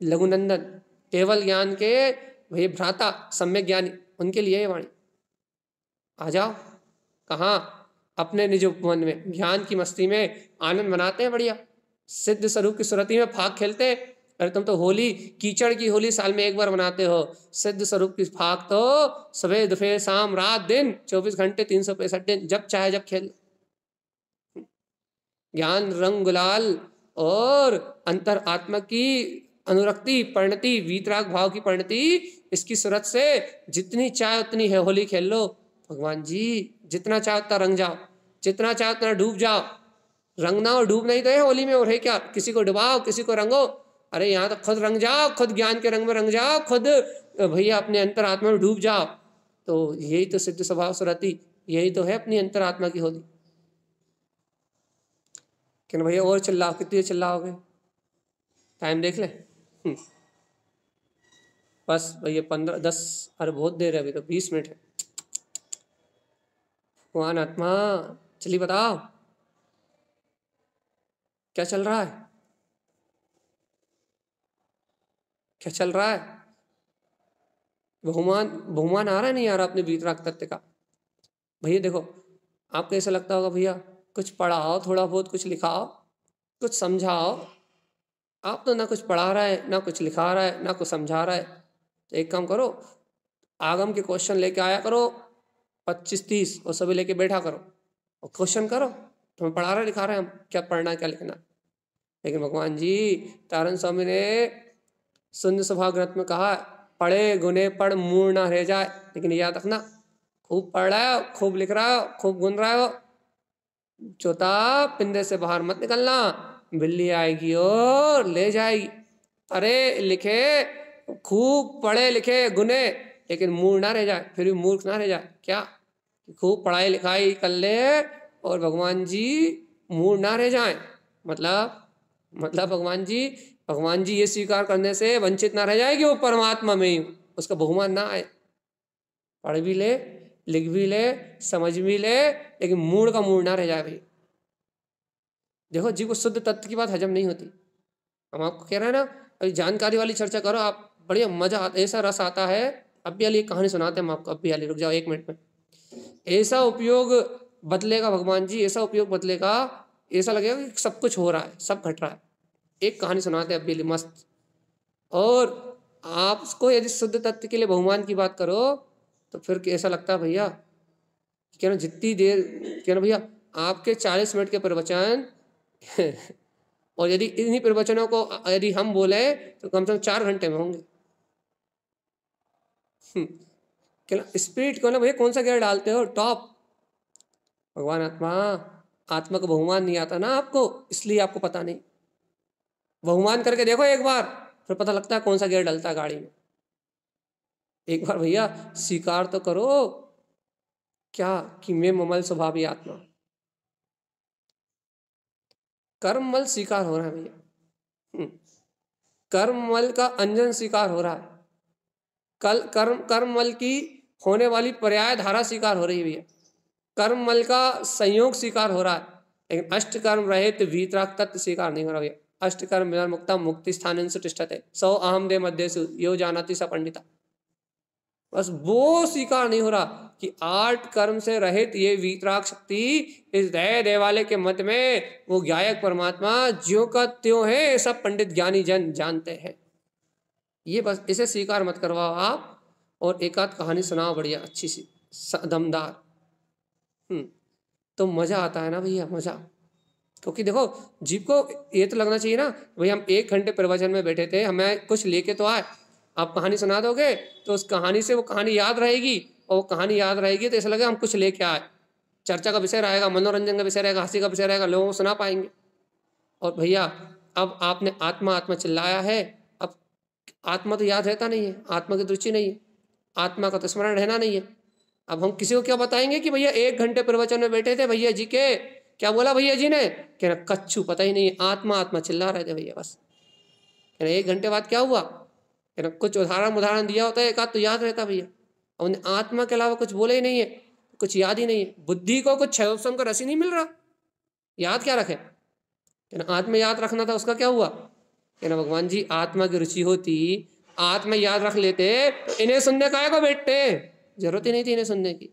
लघुनंदन, केवल ज्ञान के भैया भ्राता, सम्यक ज्ञानी, उनके लिए वाणी। आ जाओ, कहाँ? अपने निज उपवन में ज्ञान की मस्ती में आनंद मनाते हैं बढ़िया, सिद्ध स्वरूप की सुरति में फाग खेलते हैं। अरे तुम तो होली, कीचड़ की होली साल में एक बार मनाते हो, सिद्ध स्वरूप की फाग तो सुबह दोपहर शाम रात दिन 24 घंटे 365 दिन जब चाहे जब खेल। ज्ञान रंग गुलाल और अंतर आत्मा की अनुरक्ति, परिणति, वीतराग भाव की परिणति, इसकी सूरत से जितनी चाहे उतनी है होली खेल लो भगवान जी। जितना चाहे उतना रंग जाओ, जितना चाहे उतना डूब जाओ। रंगना और डूबना ही तो है होली में, और है क्या? किसी को डुबाओ, किसी को रंगो। अरे यहाँ तो खुद रंग जाओ, खुद ज्ञान के रंग में रंग जाओ, खुद भैया अपने अंतर आत्मा में डूब जाओ। तो यही तो सिद्ध स्वभाव सुरति, यही तो है अपनी अंतर आत्मा की होली। कि भैया और चिल्लाओ, कितनी चिल्लाओगे? टाइम देख ले। बस भैया 15-10, अरे बहुत देर है, अभी तो 20 मिनट है। भगवान आत्मा चलिए बताओ क्या चल रहा है, क्या चल रहा है? बहुमान आ रहा है नहीं आ रहा अपने वीतराग तत्व का? भैया देखो, आपको ऐसा लगता होगा भैया कुछ पढ़ाओ, थोड़ा बहुत कुछ लिखाओ, कुछ समझाओ। आप तो ना कुछ पढ़ा रहा है, ना कुछ लिखा रहा है, ना कुछ समझा रहा है। तो एक काम करो, आगम के क्वेश्चन लेके आया करो 25-30, और सभी लेके बैठा करो और क्वेश्चन करो। तुम्हें पढ़ा रहे लिखा रहे हम, क्या पढ़ना है क्या लिखना। लेकिन भगवान जी तारण स्वामी ने शून्य स्वभाव ग्रंथ में कहा, पढ़े गुने पढ़ मूड ना रह जाए। लेकिन याद रखना, खूब पढ़ रहा हो, खूब लिख रहा हो, खूब गुन रहा हो, चौथा पिंदे से बाहर मत निकलना, बिल्ली आएगी और ले जाएगी। अरे लिखे, खूब पढ़े लिखे गुने, लेकिन मूड ना रह जाए, फिर भी मूर्ख ना रह जाए। क्या? खूब पढ़ाई लिखाई कर ले और भगवान जी मूड ना रह जाए। मतलब भगवान जी ये स्वीकार करने से वंचित ना रह जाए कि वो परमात्मा में ही उसका बहुमान ना आए। पढ़ भी ले, लिख भी ले, समझ भी ले, लेकिन मूड का मूड ना रह जाए भाई। देखो जी को शुद्ध तत्व की बात हजम नहीं होती। हम आपको कह रहे हैं ना, अभी जानकारी वाली चर्चा करो आप, बढ़िया मजा आता, ऐसा रस आता है। अभी वाली एक कहानी सुनाते हैं हम आपको, अभी वाली, रुक जाओ 1 मिनट में। ऐसा उपयोग बदलेगा भगवान जी, ऐसा उपयोग बदलेगा, ऐसा लगेगा कि सब कुछ हो रहा है, सब घट रहा है। एक कहानी सुनाते हैं अभी मस्त। और आपको यदि शुद्ध तत्व के लिए बहुमान की बात करो तो फिर ऐसा लगता है भैया, क्या ना जितनी देर, क्या ना भैया, आपके 40 मिनट के प्रवचन और यदि इन्हीं प्रवचनों को यदि हम बोले तो कम से कम 4 घंटे में होंगे। क्या ना स्पिरिट को ना भैया कौन सा गियर डालते हो, टॉप। भगवान आत्मा, आत्मा को बहुमान नहीं आता ना आपको, इसलिए आपको पता नहीं। बहुमान करके देखो एक बार, फिर पता लगता है कौन सा गियर डलता है गाड़ी में। एक बार भैया स्वीकार तो करो क्या कि मैं ममल स्वभावी आत्मा। कर्ममल स्वीकार हो रहा है भैया, कर्ममल का अंजन स्वीकार हो रहा है, कल कर्ममल की होने वाली पर्याय धारा स्वीकार हो रही है भैया, कर्ममल का संयोग स्वीकार हो रहा है, लेकिन अष्टकर्म रहित वीतराग तत्व स्वीकार नहीं हो रहा भैया। अष्टकर्म विना मुक्ता मुक्ति स्थान तिष्ठते सौ अहम दे मध्यसु यो जानति स पंडिता। बस वो स्वीकार नहीं हो रहा कि 8 कर्म से रहित ये वीतराग शक्ति इस दया देवालय के मत में वो गायक परमात्मा ज्यों का त्यों है, सब पंडित ज्ञानी जन जानते हैं। ये बस इसे स्वीकार मत करवाओ आप, और एक आध कहानी सुनाओ बढ़िया अच्छी सी दमदार, तो मजा आता है ना भैया, मजा। क्योंकि देखो जीव को ये तो लगना चाहिए ना भाई, हम 1 घंटे प्रवचन में बैठे थे, हमें कुछ लेके तो आए। आप कहानी सुना दोगे तो उस कहानी से वो कहानी याद रहेगी, और वो कहानी याद रहेगी तो ऐसा लगेगा हम कुछ लेके आए। चर्चा का विषय रहेगा, मनोरंजन का विषय रहेगा, हंसी का विषय रहेगा, लोगों को सुना पाएंगे। और भैया अब आपने आत्मा आत्मा चिल्लाया है, अब आत्मा तो याद रहता नहीं है, आत्मा की रुचि नहीं है, आत्मा का तो स्मरण रहना नहीं है। अब हम किसी को क्या बताएंगे कि भैया 1 घंटे प्रवचन में बैठे थे भैया जी के, क्या बोला भैया जी ने, कह रहा कच्छू पता ही नहीं, आत्मा आत्मा चिल्ला रहे थे भैया बस। कह रहा 1 घंटे बाद क्या हुआ, कह रहा कुछ उदाहरण दिया होता है एक आध तो याद रहता भैया, और उन्हें आत्मा के अलावा कुछ बोले ही नहीं है, कुछ याद ही नहीं है। बुद्धि को कुछ क्षयोपम का रस ही नहीं मिल रहा, याद क्या रखे। कह रहा आत्मा याद रखना था, उसका क्या हुआ। कह रहा भगवान जी आत्मा की रुचि होती, आत्मा याद रख लेते तो इन्हें सुनने का को बैठते, जरूरत ही नहीं थी इन्हें सुनने की,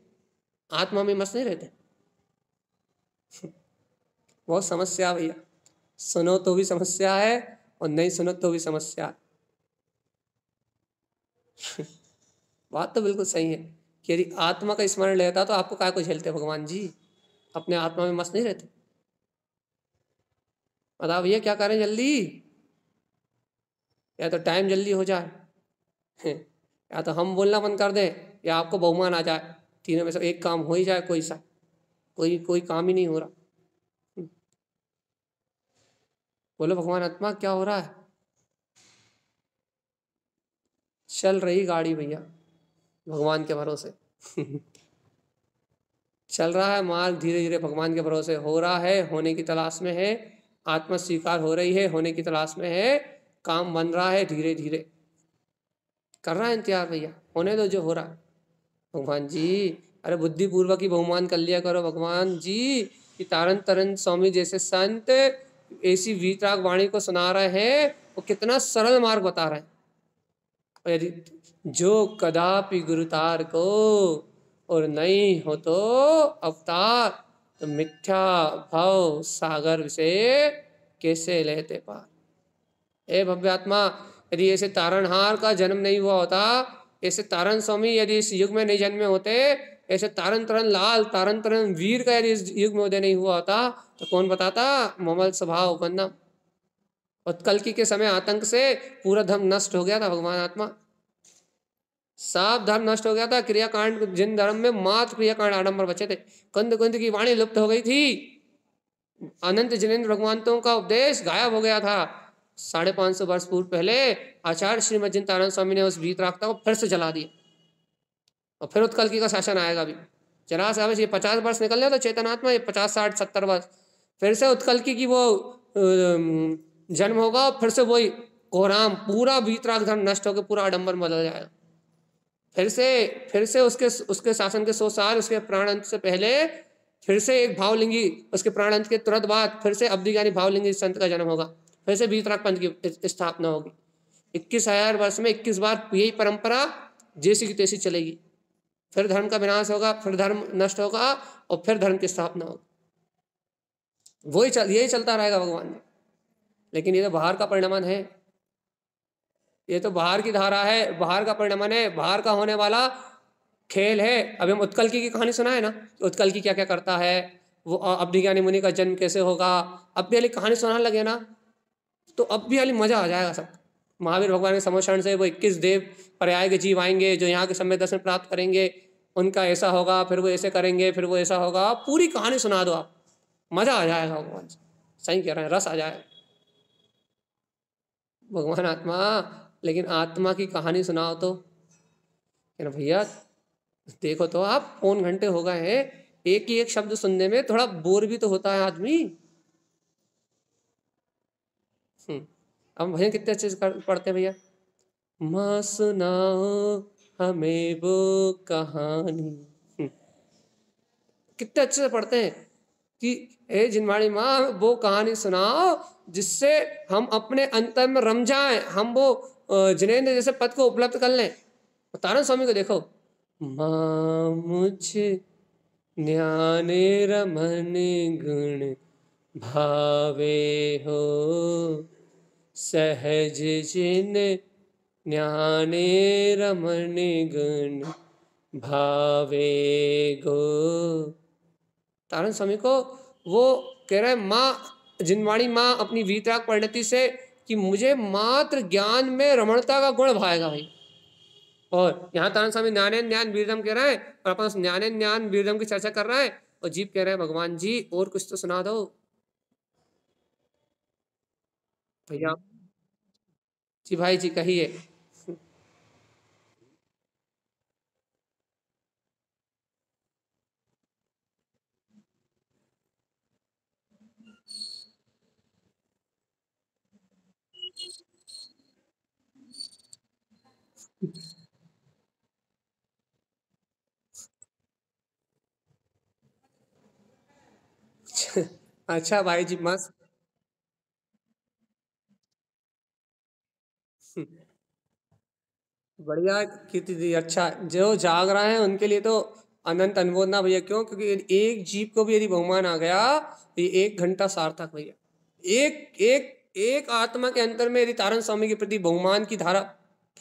आत्मा में मस्त नहीं रहते। बहुत समस्या भैया, सुनो तो भी समस्या है और नहीं सुनो तो भी समस्या है। बात तो बिल्कुल सही है कि यदि आत्मा का स्मरण रहता तो आपको काय को झेलते भगवान जी, अपने आत्मा में मस्त नहीं रहते। बताओ भैया क्या करें जल्दी, या तो टाइम जल्दी हो जाए, या तो हम बोलना बंद कर दें, या आपको बहुमान आ जाए, तीनों में से एक काम हो ही जाए, कोई सा कोई काम ही नहीं हो रहा। बोलो भगवान आत्मा क्या हो रहा है। चल रही गाड़ी भैया भगवान के भरोसे चल रहा है मार्ग धीरे धीरे भगवान के भरोसे हो रहा है, होने की तलाश में है, आत्मा स्वीकार हो रही है, होने की तलाश में है, काम बन रहा है, धीरे धीरे कर रहा है इंतजार भैया, होने दो जो हो रहा है। भगवान जी अरे बुद्धिपूर्वक ही बहुमान कर लिया करो भगवान जी, कि तारन तरन स्वामी जैसे संत ऐसी वीतराग वाणी को सुना रहे हैं, वो कितना सरल मार्ग बता रहे हैं। और यदि जो कदापि गुरुतार को और नहीं हो तो अवतार, तो मिथ्या भाव सागर से कैसे लेते पार। ए भव्यात्मा, यदि ऐसे तारणहार का जन्म नहीं हुआ होता, ऐसे तारण स्वामी यदि इस युग में नहीं जन्मे होते, ऐसे तारण तरण लाल तारण तरण वीर का यदि इस युग में उदय नहीं हुआ होता, तो कौन बताता ममल स्वभाव बनना। उत्कलकी के समय आतंक से पूरा धर्म नष्ट हो गया था भगवान आत्मा, सब धर्म नष्ट हो गया था। क्रियाकांड जिन धर्म में मात्र क्रियाकांड आडंबर बचे थे, कुंद कुंद की वाणी लुप्त हो गई थी, अनंत जिनेन्द्र भगवंतों का उपदेश गायब हो गया था। 550 वर्ष पूर्व पहले आचार्य श्रीमद जिन तारण स्वामी ने उस वीतरागता को फिर से जला दिया, और फिर उत्कलकी का शासन आएगा भी। जरा सा ये 50 वर्ष निकल जाए तो चेतनात्मा, ये 50 60 70 वर्ष फिर से उत्कलकी की वो जन्म होगा, और फिर से वही कोहराम, पूरा वीतराग धर्म नष्ट होकर पूरा आडंबर बदल जाएगा। फिर से उसके उसके शासन के 100 साल, उसके प्राण अंत से पहले फिर से एक भावलिंगी, उसके प्राण अंत के तुरंत बाद फिर से अब्दिज्ञानी भावलिंगी संत का जन्म होगा, फिर से वीतराग पंथ की स्थापना होगी। 21,000 वर्ष में 21 बार यही परंपरा जैसी की तैसी चलेगी। फिर धर्म का विनाश होगा, फिर धर्म नष्ट होगा और फिर धर्म की स्थापना होगी। यही चलता रहेगा भगवान ने। लेकिन ये तो बाहर का परिणमन है, ये तो बाहर की धारा है, बाहर का परिणमन है, बाहर का होने वाला खेल है। अभी हम उत्कल की कहानी सुना है ना, उत्कल की क्या क्या करता है, वो अब्दिज्ञानी मुनि का जन्म कैसे होगा। अब भी अली कहानी सुनाने लगे ना तो अब भी अली मजा आ जाएगा सब। महावीर भगवान के समोषण से वो 21 देव पर्याय के जीव आएंगे जो यहाँ के सम्यक दर्शन प्राप्त करेंगे, उनका ऐसा होगा, फिर वो ऐसे करेंगे, फिर वो ऐसा होगा, पूरी कहानी सुना दो आप, मजा आ जाएगा भगवान से। सही कह रहे हैं, रस आ जाएगा। भगवान आत्मा, लेकिन आत्मा की कहानी सुनाओ तो भैया देखो तो आप पौन घंटे हो गए हैं, एक ही एक शब्द सुनने में थोड़ा बोर भी तो होता है आदमी। अब भैया कितने अच्छे से पढ़ते हैं भैया। माँ सुनाओ हमें वो कहानी, कितने अच्छे से पढ़ते हैं कि ए जिनवाड़ी माँ वो कहानी सुनाओ जिससे हम अपने अंतर में रम जाएं, हम वो जिनेंद्र जैसे पद को उपलब्ध कर लें। तारण स्वामी को देखो, माँ मुझे ज्ञाने रमन गुण भावे हो, सहज जिन ज्ञाने रमन गुण भावे गो। तारण स्वामी को वो कह रहा है माँ जिनवाणी माँ अपनी वीतराग परिणति से कि मुझे मात्र ज्ञान में रमणता का गुण भाएगा भाई। और यहाँ तारण स्वामी ज्ञानेन ज्ञान वीरदम कह रहा है और अपन ज्ञानेन ज्ञान वीरदम की चर्चा कर रहा है और जीव कह रहे हैं भगवान जी और कुछ तो सुना दो भैया। जी भाई जी कहिए। अच्छा भाई जी मस्त। बढ़िया कीर्ति दी। अच्छा जो जाग रहे हैं उनके लिए तो अनंत अनुमोदना भैया। क्यों? क्योंकि यदि एक जीव को भी यदि बहुमान आ गया तो ये 1 घंटा सार्थक भैया। एक एक एक आत्मा के अंतर में यदि तारण स्वामी के प्रति बहुमान की धारा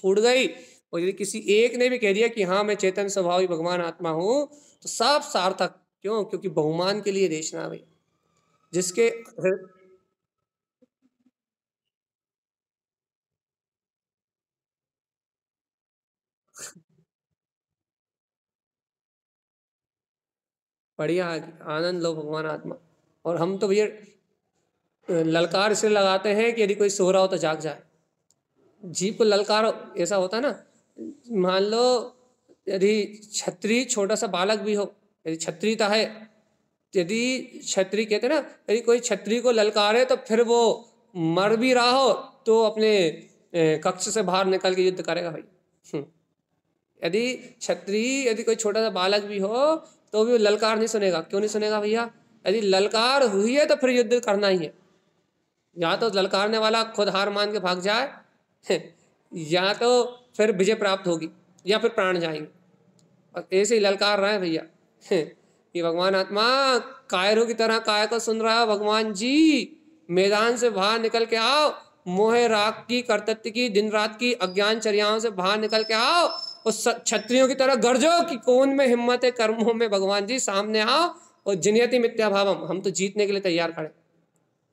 फूट गई और यदि किसी एक ने भी कह दिया कि हाँ मैं चेतन स्वभावी भगवान आत्मा हूँ तो सब सार्थक। क्यों? क्योंकि बहुमान के लिए देशना भाई जिसके बढ़िया आनंद लो भगवान आत्मा। और हम तो भैया ललकार इसलिए लगाते हैं कि यदि कोई सो रहा हो तो जाग जाए। जीव को ललकार ऐसा होता है ना, मान लो यदि छत्री छोटा सा बालक भी हो, यदि छत्रीता है, यदि छत्री कहते ना, यदि कोई छत्री को ललकारे तो फिर वो मर भी रहा हो तो अपने कक्ष से बाहर निकल के युद्ध करेगा भाई। यदि छत्री यदि कोई छोटा सा बालक भी हो तो भी वो ललकार नहीं सुनेगा। क्यों नहीं सुनेगा भैया? यदि ललकार हुई है तो फिर युद्ध करना ही है। या तो ललकारने वाला खुद हार मान के भाग जाए या तो फिर विजय प्राप्त होगी या फिर प्राण जाएंगे। और ऐसे ही ललकार रहे हैं भैया ये भगवान आत्मा कायरों की तरह काय को सुन रहा है। भगवान जी मैदान से बाहर निकल के आओ, मोह राग की कर्तव्य की दिन रात की अज्ञान चर्याओं से बाहर निकल के आओ और क्षत्रियों की तरह गरजो कि कौन में हिम्मत है कर्मों में। भगवान जी सामने आओ और जिनियति मिथ्या भावम, हम तो जीतने के लिए तैयार खड़े।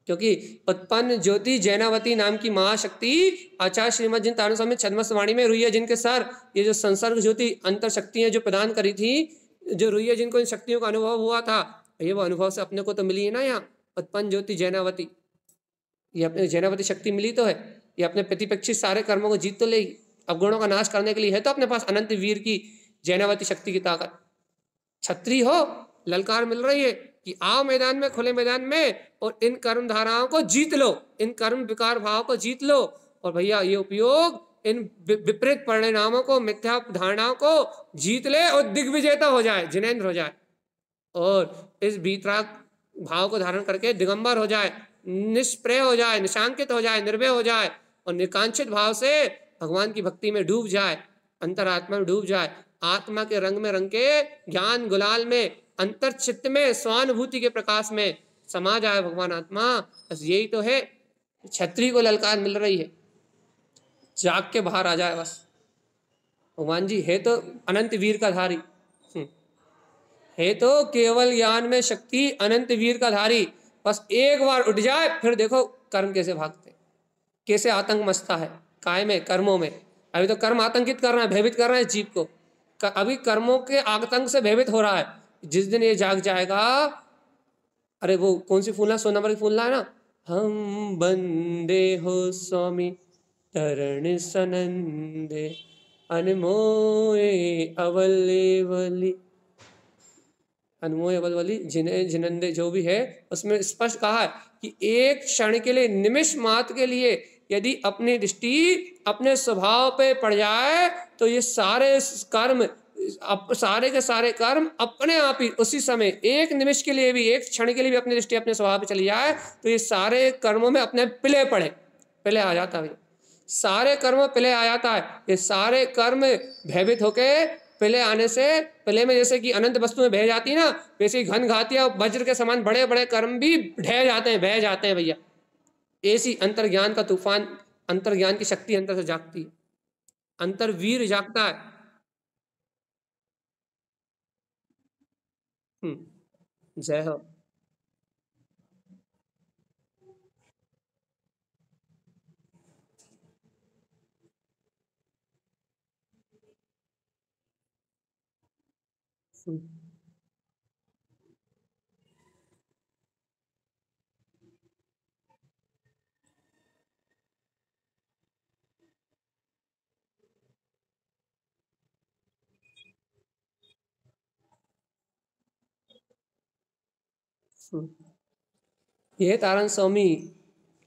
क्योंकि उत्पन्न ज्योति जैनावती नाम की महाशक्ति आचार्य श्रीमद जिन तारण स्वामी छद्मस्त वाणी में रुइया जिनके सर ये जो संसर्ग ज्योति अंतर शक्तियां जो प्रदान करी थी, जो रुइया जिनको इन शक्तियों का अनुभव हुआ था, ये वो अनुभव से अपने को तो मिली है ना। यहाँ उत्पन्न ज्योति जैनावती, ये अपने जैनावती शक्ति मिली तो है, ये अपने प्रतिपक्षी सारे कर्मों को जीत तो लेगी। अवगुणों का नाश करने के लिए है तो अपने पास अनंत वीर की जैनावती शक्ति की ताकत। छत्री हो, ललकार मिल रही है कि आओ मैदान में, खुले मैदान में और इन कर्म धाराओं को जीत लो, इन कर्म विकार भाव को जीत लो। और भैया ये उपयोग इन विपरीत परिणामों को, मिथ्या धारणाओं को जीत ले और दिग्विजेता हो जाए, जिनेंद्र हो जाए, और इस वीतराग भाव को धारण करके दिगंबर हो जाए, निष्प्रय हो जाए, निशांकित हो जाए, निर्भय हो जाए और निकांक्षित भाव से भगवान की भक्ति में डूब जाए, अंतरात्मा में डूब जाए, आत्मा के रंग में रंग के ज्ञान गुलाल में, अंतर चित्त में स्वानुभूति के प्रकाश में समा जाए भगवान आत्मा। बस यही तो है, क्षत्रिय को ललकार मिल रही है, जाग के बाहर आ जाए बस। भगवान जी है तो अनंत वीर का धारी, है तो केवल ज्ञान में शक्ति अनंत वीर का धारी। बस एक बार उठ जाए फिर देखो कर्म कैसे भागते, कैसे आतंक मचता है काय में, कर्मों में। अभी तो कर्म आतंकित कर रहा है, भयभीत कर रहा है जीव को, अभी कर्मों के आतंक से भयभीत हो रहा है। जिस दिन ये जाग जाएगा, अरे वो कौन सी फूलना, 100 नंबर की फूलना है ना, हम बंदे हो स्वामी तरण सनंदे अनमोए अवलेवली, अनमोय अवलवली जिनंदे, जो भी है उसमें स्पष्ट कहा है कि एक क्षण के लिए, निमिष मात्र के लिए यदि अपनी दृष्टि अपने स्वभाव पे पड़ जाए तो ये सारे कर्म, सारे के सारे कर्म अपने आप ही उसी समय, एक निमिष के लिए भी, एक क्षण के लिए भी अपनी दृष्टि अपने स्वभाव पे चली जाए तो ये सारे कर्मों में अपने पिले पड़े, पिले आ जाता है, सारे कर्म पिले आ जाता है। ये सारे कर्म भयभीत होके पिले आने से, पिले में जैसे कि अनंत वस्तुएं बह जाती है ना, वैसे ही घन घातिया वज्र के समान बड़े बड़े कर्म भी ढह जाते हैं, बह जाते हैं भैया। ऐसी अंतर्ज्ञान का तूफान, अंतर्ज्ञान की शक्ति अंतर से जागती है, अंतर्वीर जागता है। जय हो। यह तारण स्वामी,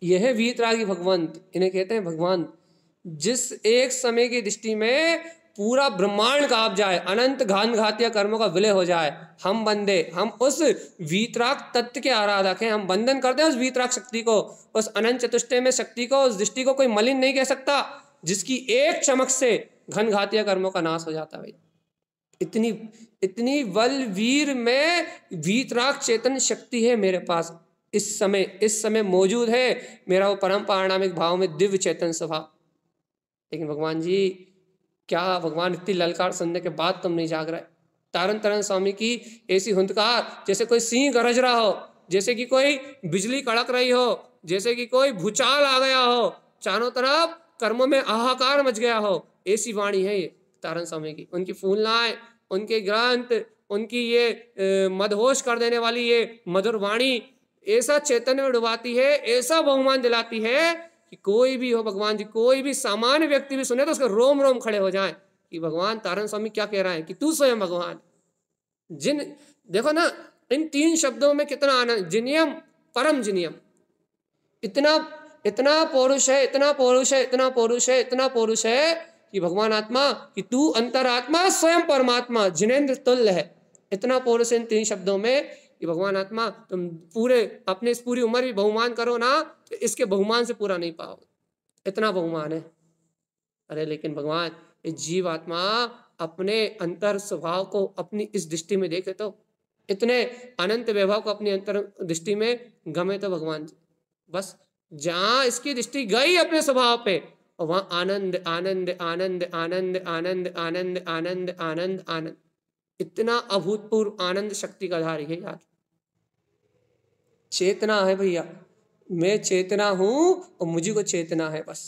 यह वीतरागी भगवंत, इन्हें कहते हैं भगवान, जिस एक समय की दृष्टि में पूरा ब्रह्मांड कांप जाए, अनंत घान घातिया कर्मों का विलय हो जाए। हम बंदे, हम उस वीतराग तत्व के आराधक हैं, हम बंधन करते हैं उस वीतराग शक्ति को, उस अनंत चतुष्टय में शक्ति को, उस दृष्टि को कोई मलिन नहीं कह सकता, जिसकी एक चमक से घन घातिया कर्मों का नाश हो जाता है। इतनी इतनी बलवीर में वीतराग चेतन शक्ति है मेरे पास, इस समय मौजूद है मेरा वो परम पारणामिक भाव में दिव्य चेतन स्वभाव। लेकिन भगवान जी, क्या भगवान इतनी ललकार सुनने के बाद तुम नहीं जाग रहे? तारण तारण स्वामी की ऐसी हुंकार, जैसे कोई सिंह गरज रहा हो, जैसे कि कोई बिजली कड़क रही हो, जैसे कि कोई भूचाल आ गया हो, चारों तरफ कर्मों में हाहाकार मच गया हो, ऐसी वाणी है ये तारण स्वामी की। उनकी फूलनाएं, उनके ग्रंथ, उनकी ये मदहोश कर देने वाली ये मधुर वाणी ऐसा चैतन्य में डुबाती है, ऐसा बहुमान दिलाती है कि कोई भी हो भगवान जी, कोई भी सामान्य व्यक्ति भी सुने तो उसके रोम रोम खड़े हो जाएं कि भगवान तारण स्वामी क्या कह रहा है कि तू स्वयं भगवान। जिन, देखो ना इन 3 शब्दों में कितना आनंद, जिनियम परम जिनियम, इतना इतना पौरुष है, इतना पौरुष है, इतना पौरुष है, इतना पौरुष है कि भगवान आत्मा, कि तू अंतरात्मा स्वयं परमात्मा जिनेंद्र तुल्य है। इतना पौरुष इन 3 शब्दों में कि भगवान आत्मा तुम पूरे अपने इस पूरी उम्र भी बहुमान करो ना तो इसके बहुमान से पूरा नहीं पाओगे, इतना बहुमान है। अरे लेकिन भगवान, इस जीव आत्मा अपने अंतर स्वभाव को अपनी इस दृष्टि में देखे तो, इतने अनंत वैभव को अपनी अंतर दृष्टि में गमे तो भगवान जी, बस जहां इसकी दृष्टि गई अपने स्वभाव पे और वहां आनंद आनंद आनंद आनंद आनंद आनंद आनंद आनंद आनंद, इतना अभूतपूर्व आनंद शक्ति का धारी है यार। चेतना है भैया, मैं चेतना हूं और मुझे को चेतना है बस।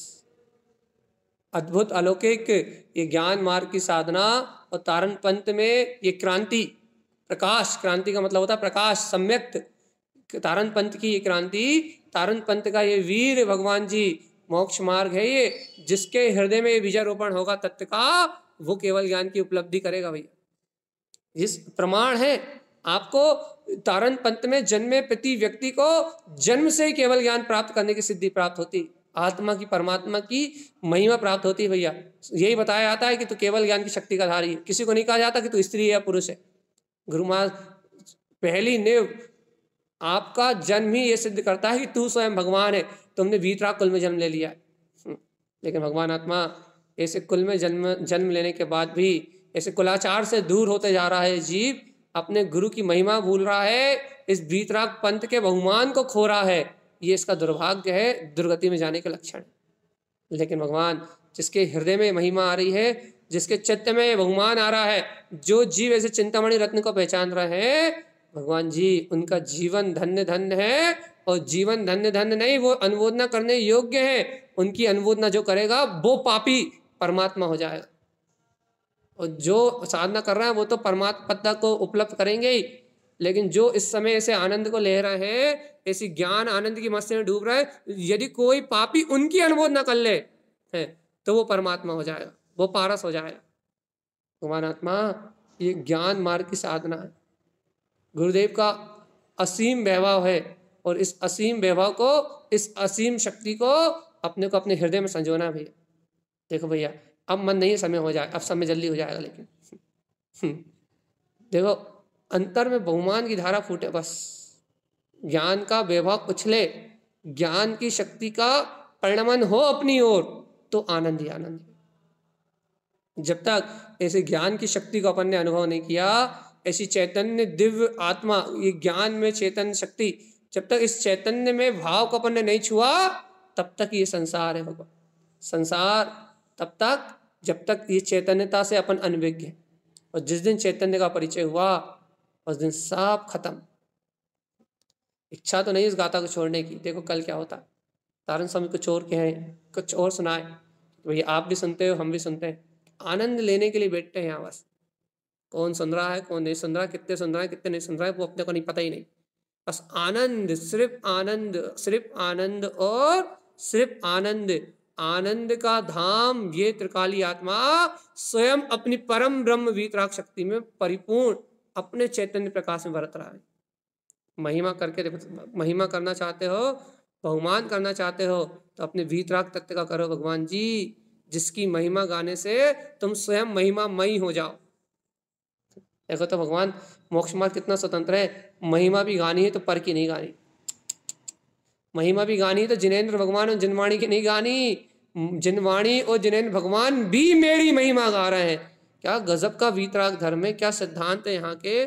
अद्भुत अलौकिक ये ज्ञान मार्ग की साधना और तारण पंथ में ये क्रांति, प्रकाश, क्रांति का मतलब होता है प्रकाश, सम्यक्त तारण पंथ की ये क्रांति, तारण पंथ का ये वीर भगवान जी मोक्ष मार्ग है ये, जिसके हृदय में बीजारोपण होगा तत्व का, वो केवल ज्ञान की उपलब्धि करेगा भैया। जिस प्रमाण है आपको तारण पंथ में जन्मे प्रति व्यक्ति को जन्म से ही केवल ज्ञान प्राप्त करने की सिद्धि प्राप्त होती। आत्मा की परमात्मा की महिमा प्राप्त होती है भैया। यही बताया जाता है कि तू केवल ज्ञान की शक्ति का धारी है, किसी को नहीं कहा जाता कि तू स्त्री है या पुरुष है। गुरु महाराज पहली नेव आपका जन्म ही ये सिद्ध करता है कि तू स्वयं भगवान है, तुमने वीतराग कुल में जन्म ले लिया है। लेकिन भगवान आत्मा ऐसे कुल में जन्म लेने के बाद भी ऐसे कुलाचार से दूर होते जा रहा है। जीव अपने गुरु की महिमा भूल रहा है, इस वीतराग पंथ के बहुमान को खो रहा है। ये इसका दुर्भाग्य है, दुर्गति में जाने के लक्षण। लेकिन भगवान जिसके हृदय में महिमा आ रही है, जिसके चित्त में बहुमान आ रहा है, जो जीव ऐसे चिंतामणि रत्न को पहचान रहे हैं, भगवान जी उनका जीवन धन्य धन्य है। और जीवन धन्य धन्य नहीं, वो अनुमोदना करने योग्य है। उनकी अनुमोदना जो करेगा वो पापी परमात्मा हो जाएगा, और जो साधना कर रहा है वो तो परमात्मा पद को उपलब्ध करेंगे ही। लेकिन जो इस समय ऐसे आनंद को ले रहे हैं, ऐसी ज्ञान आनंद की मस्ती में डूब रहा है, यदि कोई पापी उनकी अनुमोदना कर ले है तो वो परमात्मा हो जाएगा, वो पारस हो जाएगा। भगवान आत्मा ये ज्ञान मार्ग की साधना है, गुरुदेव का असीम वैभव है। और इस असीम वैभव को, इस असीम शक्ति को अपने को अपने हृदय में संजोना है भैया। देखो भैया अब मन नहीं, समय हो जाए, अब समय जल्दी हो जाएगा। लेकिन देखो अंतर में बहुमान की धारा फूटे, बस ज्ञान का वैभव उछले, ज्ञान की शक्ति का परिणमन हो अपनी ओर, तो आनंद ही आनंद। जब तक ऐसे ज्ञान की शक्ति को अपन ने अनुभव नहीं किया, ऐसी चैतन्य दिव्य आत्मा, ये ज्ञान में चैतन्य शक्ति, जब तक इस चैतन्य में भाव को अपन ने नहीं छुआ, तब तक ये संसार है भगवान। संसार तब तक जब तक ये चैतन्यता से अपन अनभिज्ञ है। और जिस दिन चैतन्य का परिचय हुआ, उस दिन सब खत्म। इच्छा तो नहीं इस गाथा को छोड़ने की। देखो कल क्या होता है, तारण स्वामी कुछ और कहें, कुछ और सुनाए, भैया आप भी सुनते हो, हम भी सुनते हैं। आनंद लेने के लिए बैठते हैं यहाँ बस। कौन सुन रहा है, कौन नहीं सुन रहा है, कितने सुन रहा है, कितने नहीं सुन रहा है, वो अपने को नहीं पता ही नहीं। बस आनंद, सिर्फ आनंद, सिर्फ आनंद और सिर्फ आनंद। आनंद का धाम ये त्रिकाली आत्मा स्वयं अपनी परम ब्रह्म वीतराग शक्ति में परिपूर्ण अपने चैतन्य प्रकाश में बरत रहा है। महिमा करके देखो, महिमा करना चाहते हो, बहुमान करना चाहते हो, तो अपने वीतराग तत्व का करो भगवान जी, जिसकी महिमा गाने से तुम स्वयं महिमामयी हो जाओ। देखो तो भगवान मोक्ष मार्ग कितना स्वतंत्र है। महिमा भी गानी है तो पर की नहीं गानी, महिमा भी गानी तो जिनेंद्र भगवान और जिनवाणी की नहीं गानी। जिनवाणी और जिनेंद्र भगवान भी मेरी महिमा गा रहे हैं। क्या गजब का वीतराग धर्म है, क्या सिद्धांत है यहाँ के,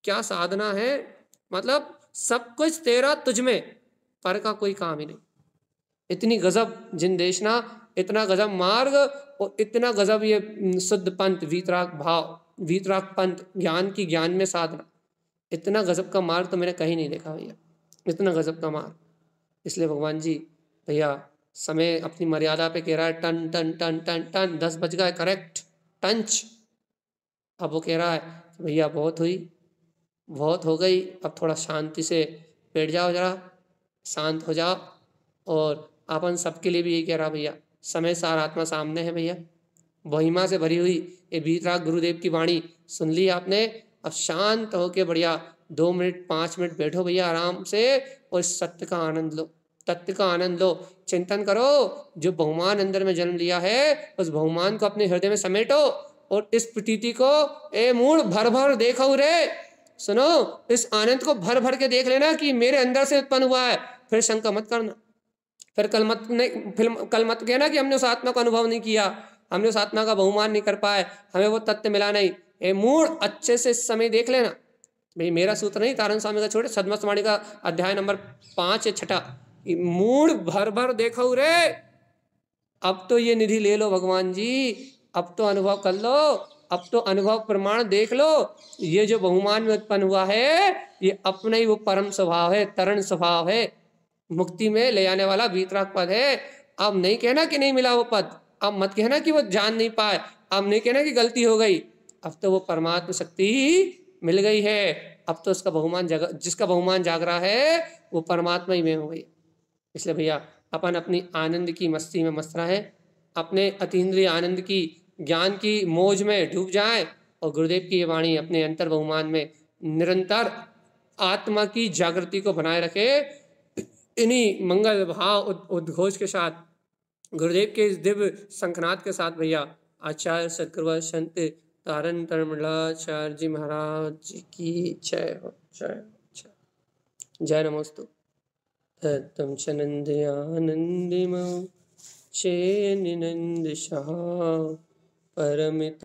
क्या साधना है। मतलब सब कुछ तेरा तुझ में, पर का कोई काम ही नहीं। इतनी गजब जिनदेशना, इतना गजब मार्ग, और इतना गजब ये शुद्ध पंथ, वीतराग भाव, वीतराग पंथ, ज्ञान की ज्ञान में साधना। इतना गजब का मार्ग तो मैंने कहीं नहीं देखा भैया, इतना गजब का मार्ग। इसलिए भगवान जी भैया समय अपनी मर्यादा पे कह रहा है, टन टन टन टन टन 10 बज गए करेक्ट टंच। अब वो कह रहा है भैया बहुत हुई, बहुत हो गई, अब थोड़ा शांति से बैठ जाओ, जरा शांत हो जाओ। और अपन सबके लिए भी यही कह रहा भैया, समय सार आत्मा सामने है भैया, महिमा से भरी हुई ये वीतराग गुरुदेव की वाणी सुन ली आपने। अब शांत होके बढ़िया 2 मिनट 5 मिनट बैठो भैया आराम से, और इस सत्य का आनंद लो, तत्व का आनंद लो। चिंतन करो, जो बहुमान अंदर में जन्म लिया है उस बहुमान को अपने हृदय में समेटो, और इस प्रतीति को ए मूड भर भर देखो रे। सुनो, इस आनंद को भर भर के देख लेना कि मेरे अंदर से उत्पन्न हुआ है। फिर शंका मत करना, फिर कल मत कहना कि हमने उस आत्मा का अनुभव नहीं किया, हमने उस आत्मा का बहुमान नहीं कर पाए, हमें वो तत्व मिला नहीं। ए मूड अच्छे से इस समय देख लेना। भाई मेरा सूत्र नहीं, तारण स्वामी का छोटे सदमस्तवाणी का अध्याय नंबर 5 या 6, मूड भर भर देखो रे। अब तो ये निधि ले लो भगवान जी, अब तो अनुभव कर लो, अब तो अनुभव प्रमाण देख लो। ये जो बहुमान में उत्पन्न हुआ है, ये अपना ही वो परम स्वभाव है, तरण स्वभाव है, मुक्ति में ले जाने वाला वीतराग पद है। अब नहीं कहना कि नहीं मिला वो पद, अब मत कहना कि वो जान नहीं पाए, अब नहीं कहना कि गलती हो गई। अब तो वो परमात्मा शक्ति ही मिल गई है। अब तो उसका बहुमान जिसका बहुमान जाग रहा है वो परमात्मा ही में हो गई। इसलिए भैया अपन अपनी आनंद की मस्ती में मस्त रहें, अपने अतीन्द्रिय आनंद की ज्ञान की मौज में डूब जाएं, और गुरुदेव की ये वाणी अपने अंतर बहुमान में निरंतर आत्मा की जागृति को बनाए रखे। इन्हीं मंगल भाव उद्घोष के साथ गुरुदेव के इस दिव्य शंखनाद के साथ भैया आचार्य सदगुरुवर संत तारण तरमलाचार्य जी महाराज जी की जय हो, जय हो, जय नमोस्तु। तम चनंदयानंदिमो चेनिनंद शाह परमित